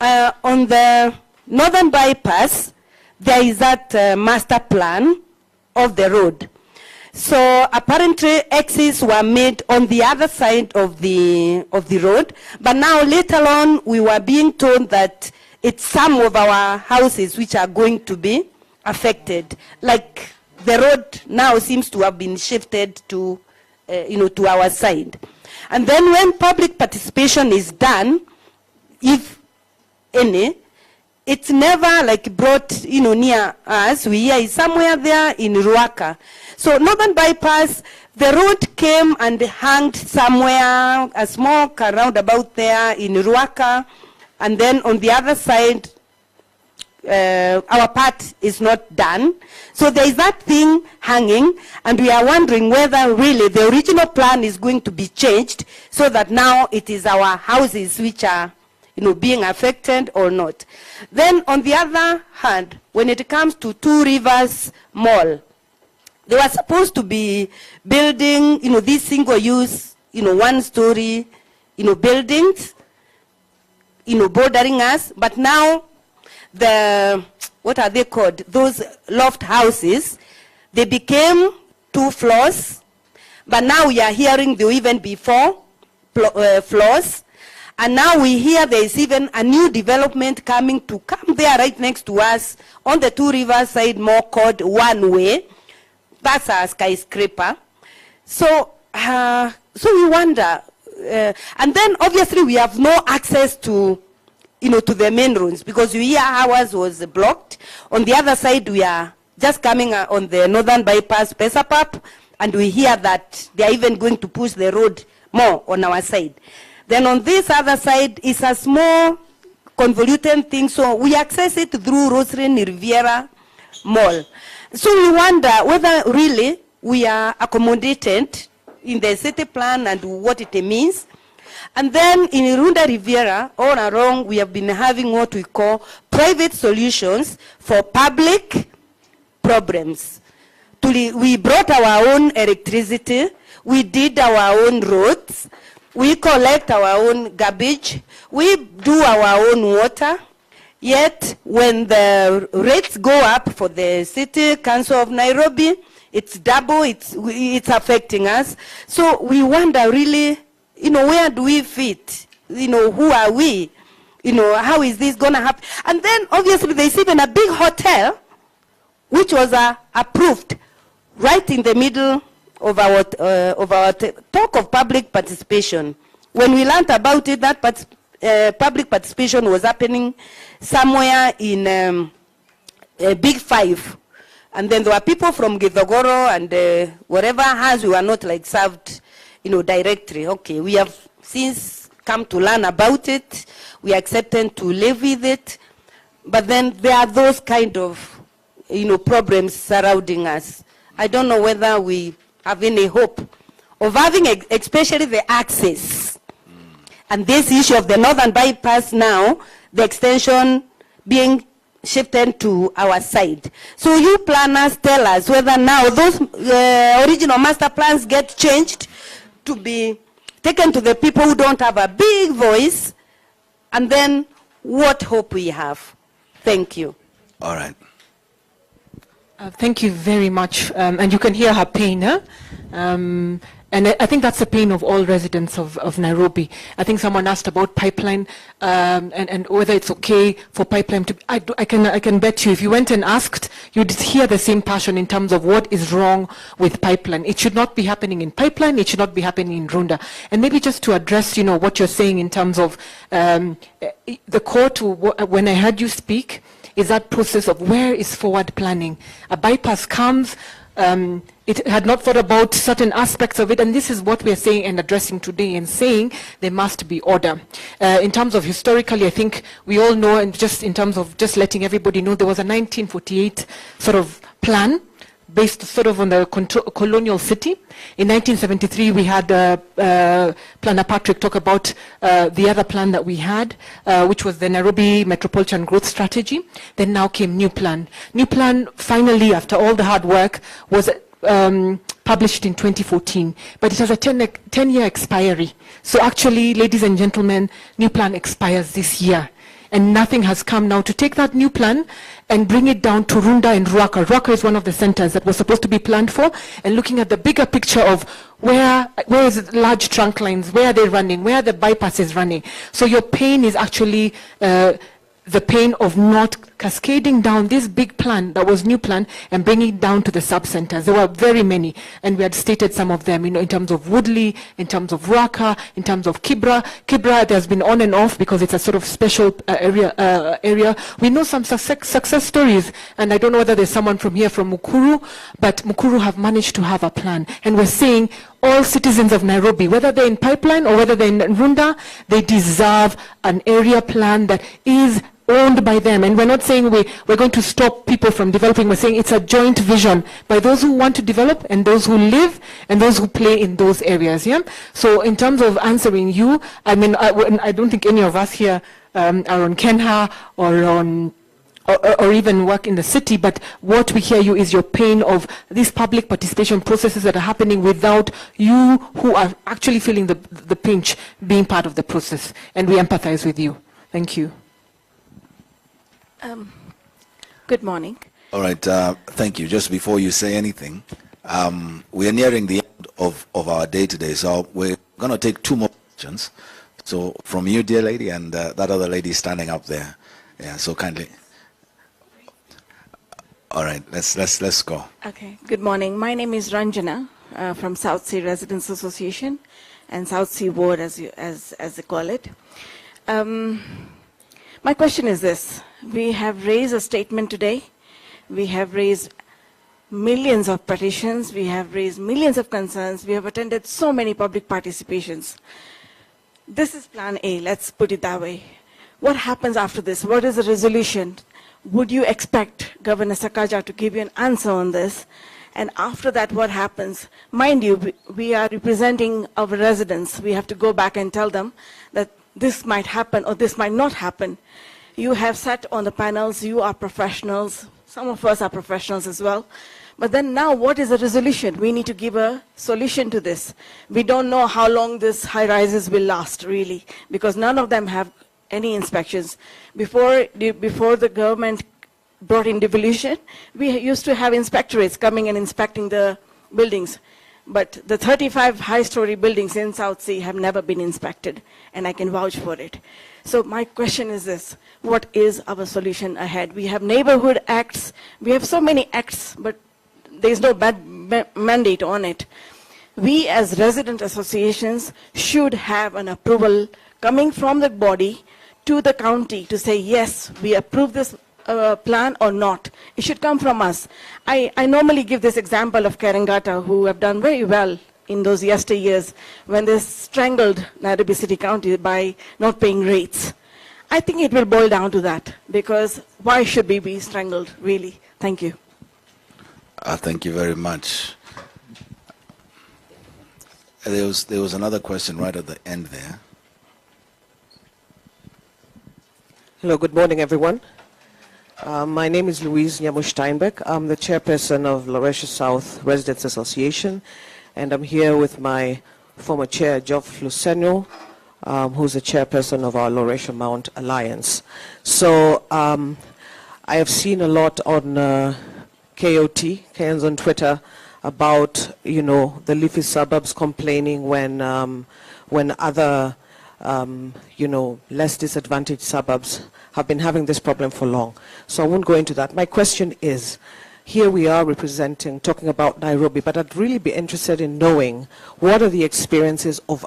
On the Northern Bypass, there is that master plan of the road. So apparently exits were made on the other side of the road, but now later on we were being told that it's some of our houses which are going to be affected. Like the road now seems to have been shifted to, to our side. And then when public participation is done, if any, it's never like brought, near us. We hear it's somewhere there in Ruaka. So Northern Bypass, the road came and hung somewhere, a small roundabout there in Ruaka. And then on the other side, our part is not done. So there is that thing hanging, and we are wondering whether really the original plan is going to be changed so that now it is our houses which are, being affected or not. Then on the other hand, when it comes to Two Rivers Mall, they were supposed to be building, these single-use, one-story, buildings, bordering us, but now what are they called? Those loft houses, they became 2 floors, but now we are hearing there will even be 4 floors, and now we hear there is even a new development coming to come there right next to us on the Two Rivers side, more called One Way. That's a skyscraper. So we wonder. And then obviously we have no access to, to the main roads, because we hear ours was blocked. On the other side, we are just coming on the Northern Bypass, Pesapap, and we hear that they are even going to push the road more on our side. Then on this other side is a small convoluted thing, so we access it through Ruda Riviera Mall. So we wonder whether really we are accommodated in the city plan and what it means. And then in Ruda Riviera, all along, we have been having what we call private solutions for public problems. We brought our own electricity, we did our own roads, we collect our own garbage, we do our own water. Yet when the rates go up for the City Council of Nairobi, it's double, it's affecting us. So we wonder really, where do we fit? Who are we? How is this going to happen? And then obviously there's even a big hotel which was approved right in the middle of our talk of public participation. When we learned about it, that public participation was happening somewhere in Big Five. And then there were people from Githogoro and whatever has, we were not like served, directly. Okay, we have since come to learn about it. We are accepted to live with it. But then there are those kind of, problems surrounding us. I don't know whether we have any hope of having, especially the access. And this issue of the northern bypass now, the extension being shifted to our side. So you planners tell us whether now those original master plans get changed to be taken to the people who don't have a big voice, and then what hope we have. Thank you. All right. Thank you very much. And you can hear her pain, huh? And I think that's the pain of all residents of Nairobi. I think someone asked about pipeline and whether it's okay for pipeline to. I can bet you if you went and asked, you'd hear the same passion in terms of what is wrong with pipeline. It should not be happening in pipeline. It should not be happening in Runda. And maybe just to address, what you're saying in terms of the core to when I heard you speak is that process of where is forward planning. A bypass comes. It had not thought about certain aspects of it, and this is what we are saying and addressing today and saying there must be order. In terms of historically, I think we all know, and just in terms of just letting everybody know, there was a 1948 sort of plan based sort of on the colonial city. In 1973, we had Planner Patrick talk about the other plan that we had, which was the Nairobi Metropolitan Growth Strategy. Then now came New Plan. New Plan, finally, after all the hard work, was published in 2014, but it has a 10-year expiry. So actually, ladies and gentlemen, New Plan expires this year. And nothing has come now to take that new plan and bring it down to Runda and Ruaka. Ruaka is one of the centers that was supposed to be planned for, and looking at the bigger picture of where is it large trunk lines, where are they running, where are the bypasses running. So your pain is actually the pain of not cascading down this big plan that was New Plan and bringing it down to the sub-centers. There were very many, and we had stated some of them, in terms of Woodley, in terms of Ruaka, in terms of Kibra. Kibra, there's been on and off because it's a sort of special area. We know some success stories, and I don't know whether there's someone from here from Mukuru, but Mukuru have managed to have a plan. And we're saying all citizens of Nairobi, whether they're in pipeline or whether they're in Runda, they deserve an area plan that is owned by them. And we're not saying we're going to stop people from developing. We're saying it's a joint vision by those who want to develop and those who live and those who play in those areas. Yeah. So in terms of answering you, I mean, I don't think any of us here are on Kenha or even work in the city, but what we hear you is your pain of these public participation processes that are happening without you who are actually feeling the pinch being part of the process. And we empathize with you. Thank you. Good morning. All right, thank you. Just before you say anything, we are nearing the end of our day today, so we're going to take 2 more questions. So from you, dear lady, and that other lady standing up there. Yeah, so kindly. All right, let's go. Okay. Good morning. My name is Ranjana from South Sea Residents Association and South Sea Ward, as they call it. My question is this. We have raised a statement today. We have raised millions of petitions. We have raised millions of concerns. We have attended so many public participations. This is Plan A, let's put it that way. What happens after this? What is the resolution? Would you expect Governor Sakaja to give you an answer on this? And after that, what happens? Mind you, we are representing our residents. We have to go back and tell them that this might happen or this might not happen. You have sat on the panels, you are professionals, some of us are professionals as well. But then now what is the resolution? We need to give a solution to this. We don't know how long this high-rises will last really, because none of them have any inspections. Before the government brought in devolution, we used to have inspectorates coming and inspecting the buildings. But the 35 high-story buildings in South Sea have never been inspected, and I can vouch for it. So my question is this, what is our solution ahead? We have neighborhood acts, we have so many acts, but there's no mandate on it. We as resident associations should have an approval coming from the body to the county to say, yes, we approve this plan or not. It should come from us. I normally give this example of Karangata, who have done very well in those yesteryears when they strangled Nairobi City County by not paying rates. I think it will boil down to that, because why should we be strangled, really? Thank you. Thank you very much. There was another question right at the end there. Hello, good morning, everyone. My name is Louise Nyamu-Steinbeck. I'm the chairperson of Lauretia South Residents Association, and I'm here with my former chair, Geoff Lusenyo, who's the chairperson of our Lauretia Mount Alliance. So I have seen a lot on KOT, on Twitter, about, you know, the leafy suburbs complaining when other, you know, less disadvantaged suburbs have been having this problem for long. So I won't go into that. My question is, here we are representing, talking about Nairobi, but I'd really be interested in knowing what are the experiences of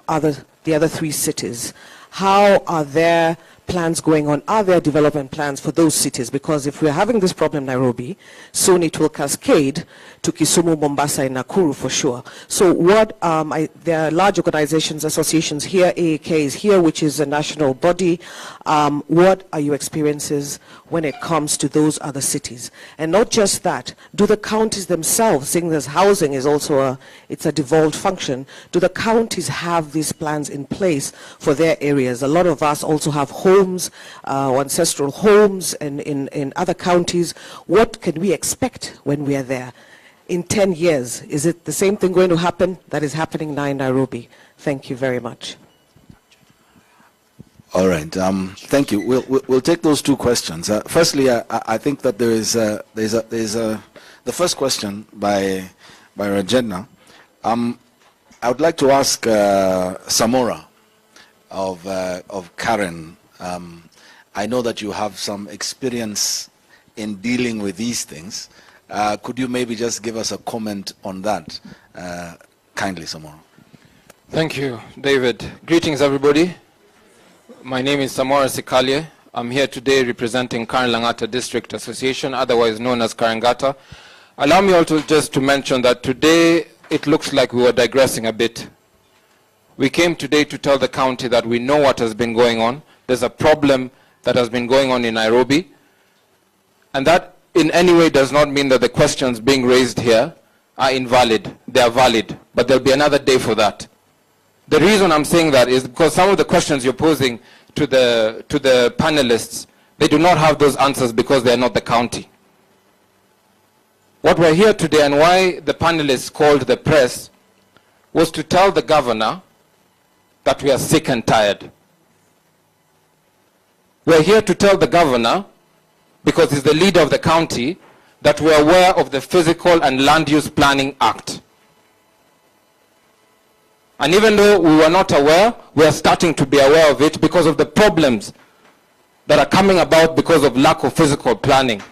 the other three cities. How are their plans going on? Are there development plans for those cities? Because if we're having this problem in Nairobi, soon it will cascade to Kisumu, Mombasa, and Nakuru for sure. So what, there are large organizations, associations here, AAK is here, which is a national body. What are your experiences when it comes to those other cities? And not just that, do the counties themselves, seeing as housing is also it's a devolved function, do the counties have these plans in place for their areas? A lot of us also have homes, ancestral homes in other counties. What can we expect when we are there? In 10 years, is it the same thing going to happen that is happening now in Nairobi? Thank you very much. All right, thank you. We'll take those two questions. Firstly, I think that there's the first question by Rajenna. I would like to ask Samora of Karen. I know that you have some experience in dealing with these things. Could you maybe just give us a comment on that, kindly, Samora? Thank you, David. Greetings, everybody. My name is Samora Sikalie. I'm here today representing Karen Langata District Association, otherwise known as Karangata. Allow me also just to mention that today it looks like we were digressing a bit. We came today to tell the county that we know what has been going on. There's a problem that has been going on in Nairobi, and that in any way does not mean that the questions being raised here are invalid. They are valid, but there'll be another day for that. The reason I'm saying that is because some of the questions you're posing to the panelists, they do not have those answers because they are not the county. What we're here today and why the panelists called the press was to tell the governor that we are sick and tired. We're here to tell the governor, because he's the leader of the county, that we're aware of the Physical and Land Use Planning Act. And even though we were not aware, we are starting to be aware of it because of the problems that are coming about because of lack of physical planning.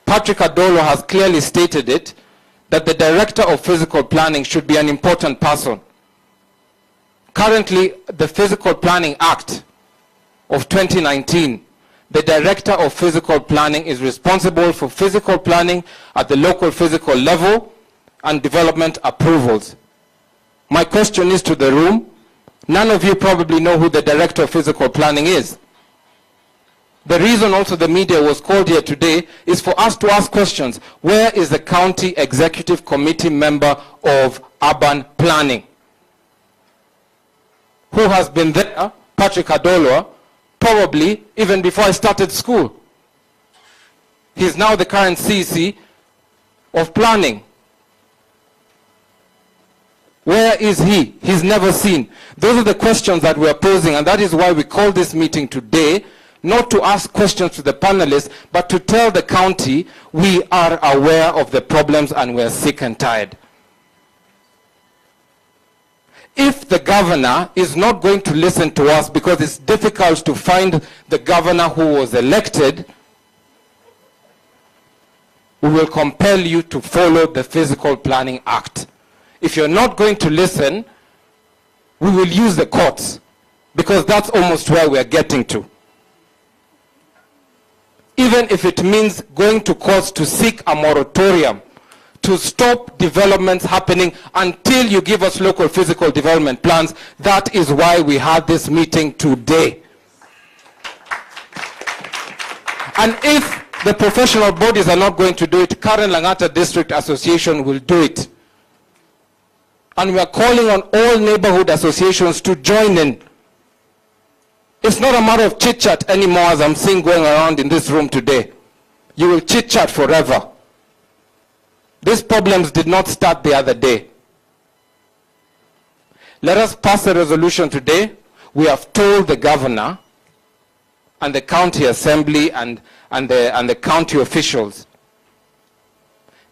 Patrick Adolo has clearly stated it, that the Director of Physical Planning should be an important person. Currently, the Physical Planning Act of 2019, the Director of Physical Planning is responsible for physical planning at the local physical level and development approvals. My question is to the room, none of you probably know who the Director of Physical Planning is. The reason also the media was called here today is for us to ask questions. Where is the County Executive Committee member of Urban Planning? Who has been there, Patrick Adolo, probably even before I started school. He's now the current CC of planning. Where is he? He's never seen. Those are the questions that we are posing, and that is why we called this meeting today, not to ask questions to the panelists, but to tell the county we are aware of the problems and we're sick and tired. If the governor is not going to listen to us because it's difficult to find the governor who was elected, we will compel you to follow the Physical Planning Act. If you're not going to listen, we will use the courts, because that's almost where we're getting to. Even if it means going to courts to seek a moratorium to stop developments happening until you give us local physical development plans. That is why we had this meeting today. And if the professional bodies are not going to do it, Karen Langata District Association will do it. And we are calling on all neighborhood associations to join in. It's not a matter of chit-chat anymore, as I'm seeing going around in this room today. You will chit-chat forever. These problems did not start the other day. Let us pass a resolution today. We have told the governor and the county assembly and the county officials,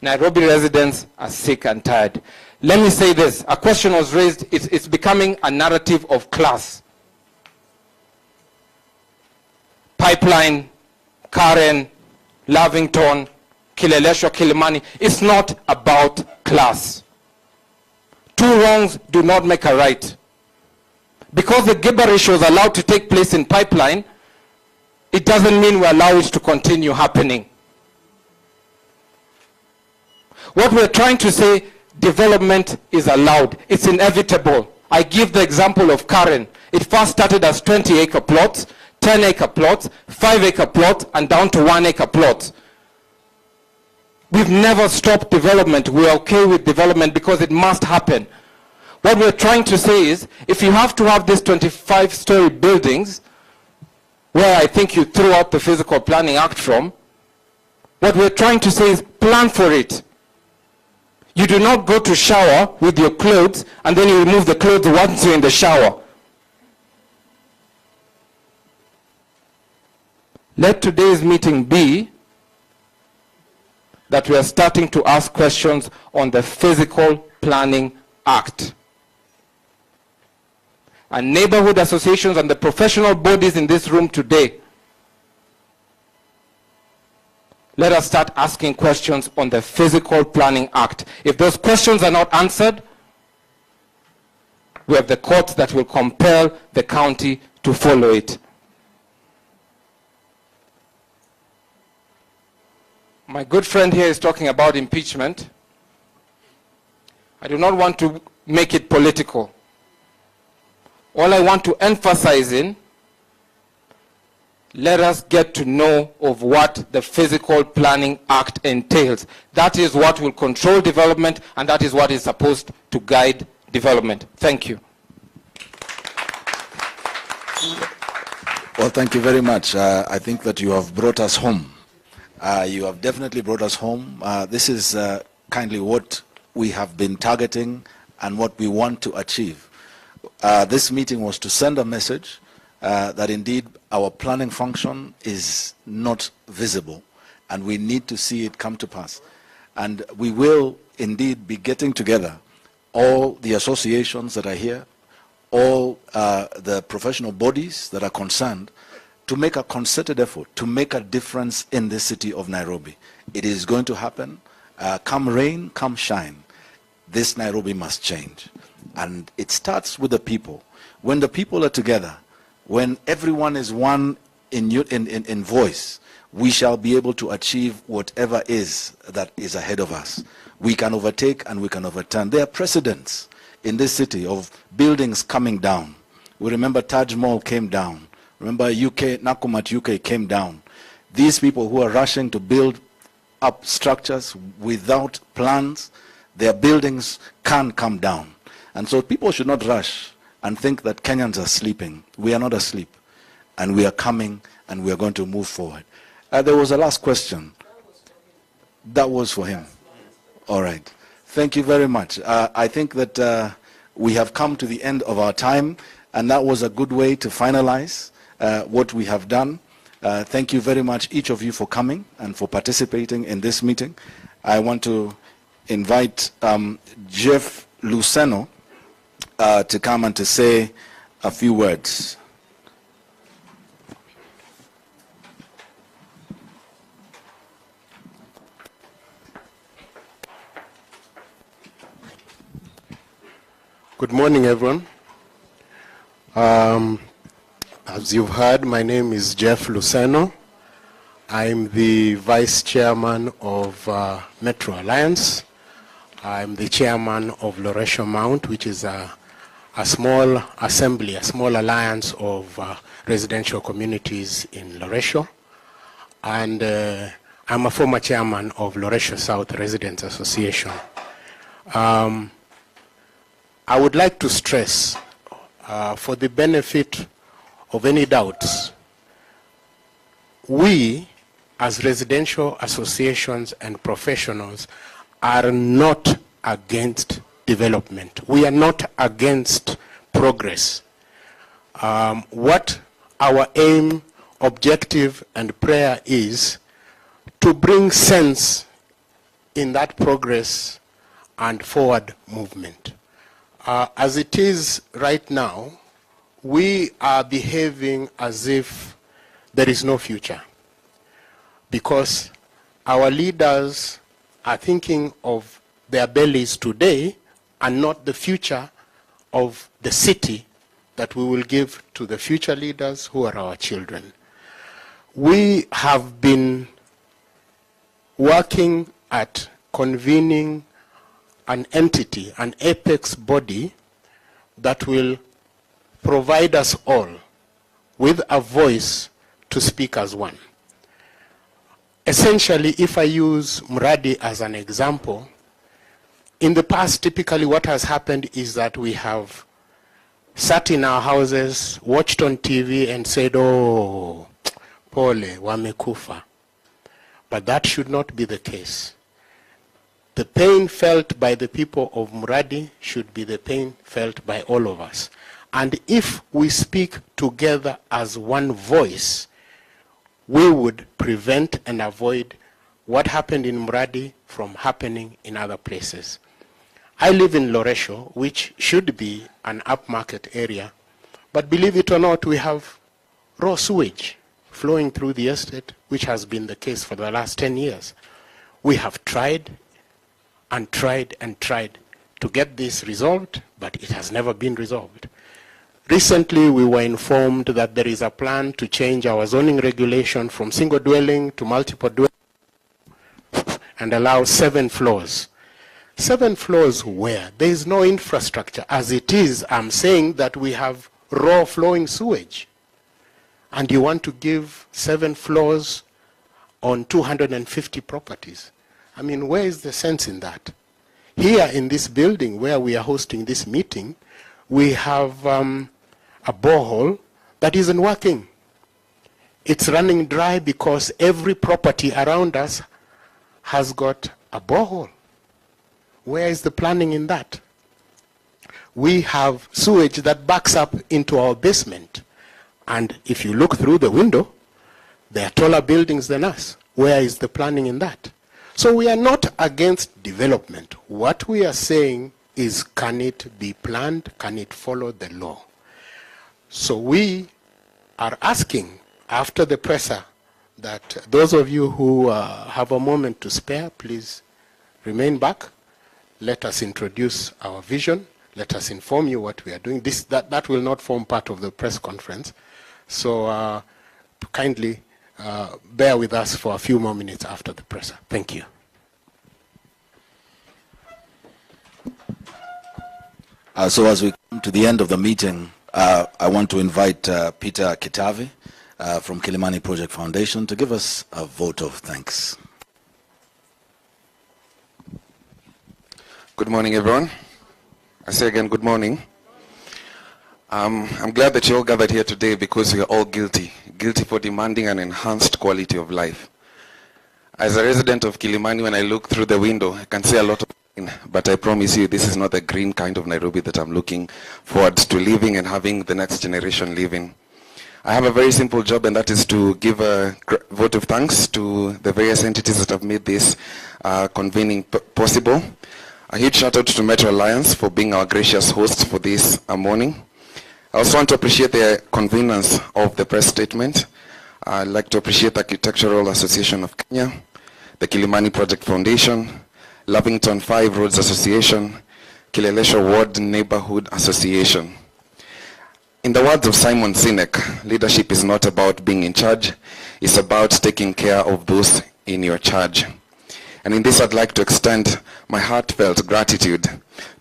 Nairobi residents are sick and tired. Let me say this. A question was raised. It's becoming a narrative of class. Pipeline, Karen, Lovington, Kileleshwa, Kilimani. It's not about class. Two wrongs do not make a right. Because the gibberish was allowed to take place in Pipeline, it doesn't mean we allow it to continue happening. What we're trying to say, development is allowed. It's inevitable. I give the example of Karen. It first started as 20-acre plots, 10-acre plots, 5-acre plots, and down to 1-acre plots. We've never stopped development. We're okay with development because it must happen. What we're trying to say is, if you have to have these 25-story buildings, where I think you threw out the Physical Planning Act from, what we're trying to say is plan for it. You do not go to shower with your clothes and then you remove the clothes once you're in the shower. Let today's meeting be that we are starting to ask questions on the Physical Planning Act. And neighborhood associations and the professional bodies in this room today, let us start asking questions on the Physical Planning Act. If those questions are not answered, we have the courts that will compel the county to follow it. My good friend here is talking about impeachment. I do not want to make it political. All I want to emphasize in, let us get to know of what the Physical Planning Act entails. That is what will control development, and that is what is supposed to guide development. Thank you. Well, thank you very much. I think that you have brought us home. You have definitely brought us home. This is kindly what we have been targeting and what we want to achieve. This meeting was to send a message that indeed our planning function is not visible and we need to see it come to pass. And we will indeed be getting together all the associations that are here, all the professional bodies that are concerned, to make a concerted effort to make a difference in the city of Nairobi. It is going to happen. Come rain, come shine. This Nairobi must change. And it starts with the people. When the people are together, when everyone is one in voice, we shall be able to achieve whatever is that is ahead of us. We can overtake and we can overturn. There are precedents in this city of buildings coming down. We remember Taj Mahal came down. Remember Nakumatt UK came down. These people who are rushing to build up structures without plans, their buildings can come down. And so people should not rush and think that Kenyans are sleeping. We are not asleep. And we are coming and we are going to move forward. There was a last question. That was for him. All right. Thank you very much. I think that we have come to the end of our time, and that was a good way to finalize what we have done. Thank you very much, each of you, for coming and for participating in this meeting. I want to invite Jeff Luceno to come and to say a few words. Good morning, everyone. As you've heard, my name is Jeff Luceno. I'm the Vice Chairman of Metro Alliance, I'm the chairman of Loresho Mount, which is a small assembly, a small alliance of residential communities in Loresho. And I'm a former chairman of Loresho South Residents Association. I would like to stress, for the benefit of any doubts, we as residential associations and professionals are not against development. We are not against progress. What our aim, objective, and prayer is to bring sense in that progress and forward movement. As it is right now, we are behaving as if there is no future, because our leaders are thinking of their bellies today and not the future of the city that we will give to the future leaders who are our children. We have been working at convening an entity, an apex body that will provide us all with a voice to speak as one. Essentially, if I use Mradi as an example, in the past, typically what has happened is that we have sat in our houses, watched on TV and said, oh, pole, wamekufa. But that should not be the case. The pain felt by the people of Mradi should be the pain felt by all of us. And if we speak together as one voice, we would prevent and avoid what happened in Mradi from happening in other places. I live in Loresho, which should be an upmarket area, but believe it or not, we have raw sewage flowing through the estate, which has been the case for the last 10 years. We have tried and tried and tried to get this resolved, but it has never been resolved. Recently, we were informed that there is a plan to change our zoning regulation from single dwelling to multiple dwelling and allow 7 floors. 7 floors where? There is no infrastructure. As it is, I'm saying that we have raw flowing sewage. And you want to give 7 floors on 250 properties. I mean, where is the sense in that? Here in this building where we are hosting this meeting, we have a borehole that isn't working. It's running dry because every property around us has got a borehole. Where is the planning in that? We have sewage that backs up into our basement. And if you look through the window, there are taller buildings than us. Where is the planning in that? So we are not against development. What we are saying is, can it be planned? Can it follow the law? So we are asking, after the presser, that those of you who have a moment to spare, please remain back. Let us introduce our vision. Let us inform you what we are doing. That will not form part of the press conference. So kindly bear with us for a few more minutes after the presser. Thank you. So as we come to the end of the meeting, I want to invite Peter Kitavi from Kilimani Project Foundation to give us a vote of thanks. Good morning, everyone. I say again, good morning. I'm glad that you all gathered here today because we are all guilty for demanding an enhanced quality of life. As a resident of Kilimani, when I look through the window, I can see a lot of green, but I promise you this is not the green kind of Nairobi that I'm looking forward to living and having the next generation live in. I have a very simple job, and that is to give a vote of thanks to the various entities that have made this convening possible. A huge shout out to Metro Alliance for being our gracious hosts for this morning. I also want to appreciate the conveners of the press statement. I'd like to appreciate the Architectural Association of Kenya, the Kilimani Project Foundation, Lovington 5 Roads Association, Kilelesho Ward Neighborhood Association. In the words of Simon Sinek, leadership is not about being in charge, it's about taking care of those in your charge. And in this, I'd like to extend my heartfelt gratitude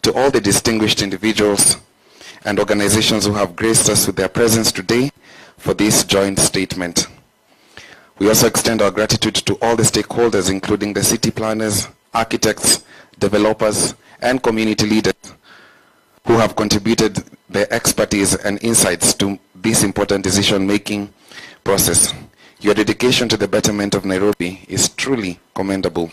to all the distinguished individuals and organizations who have graced us with their presence today for this joint statement. We also extend our gratitude to all the stakeholders, including the city planners, architects, developers, and community leaders who have contributed their expertise and insights to this important decision-making process. Your dedication to the betterment of Nairobi is truly commendable.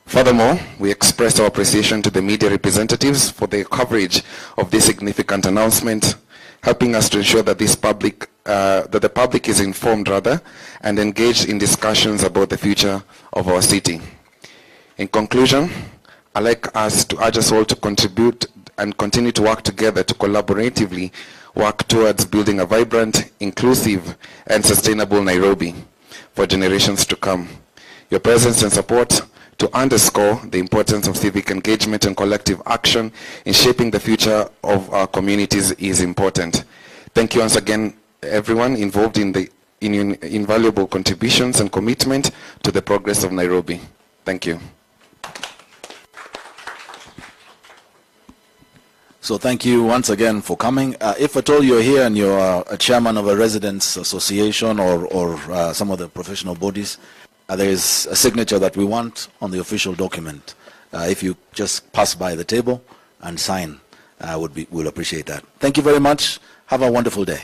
Furthermore, we express our appreciation to the media representatives for their coverage of this significant announcement, helping us to ensure that the public is informed and engaged in discussions about the future of our city. In conclusion, I'd like us to urge us all to contribute and continue to work together to collaboratively work towards building a vibrant, inclusive, and sustainable Nairobi for generations to come. Your presence and support to underscore the importance of civic engagement and collective action in shaping the future of our communities is important. Thank you once again, everyone involved in invaluable contributions and commitment to the progress of Nairobi. Thank you. So thank you once again for coming. If at all you're here and you're a chairman of a residents association or some of the professional bodies, there is a signature that we want on the official document. If you just pass by the table and sign, we'll appreciate that. Thank you very much. Have a wonderful day.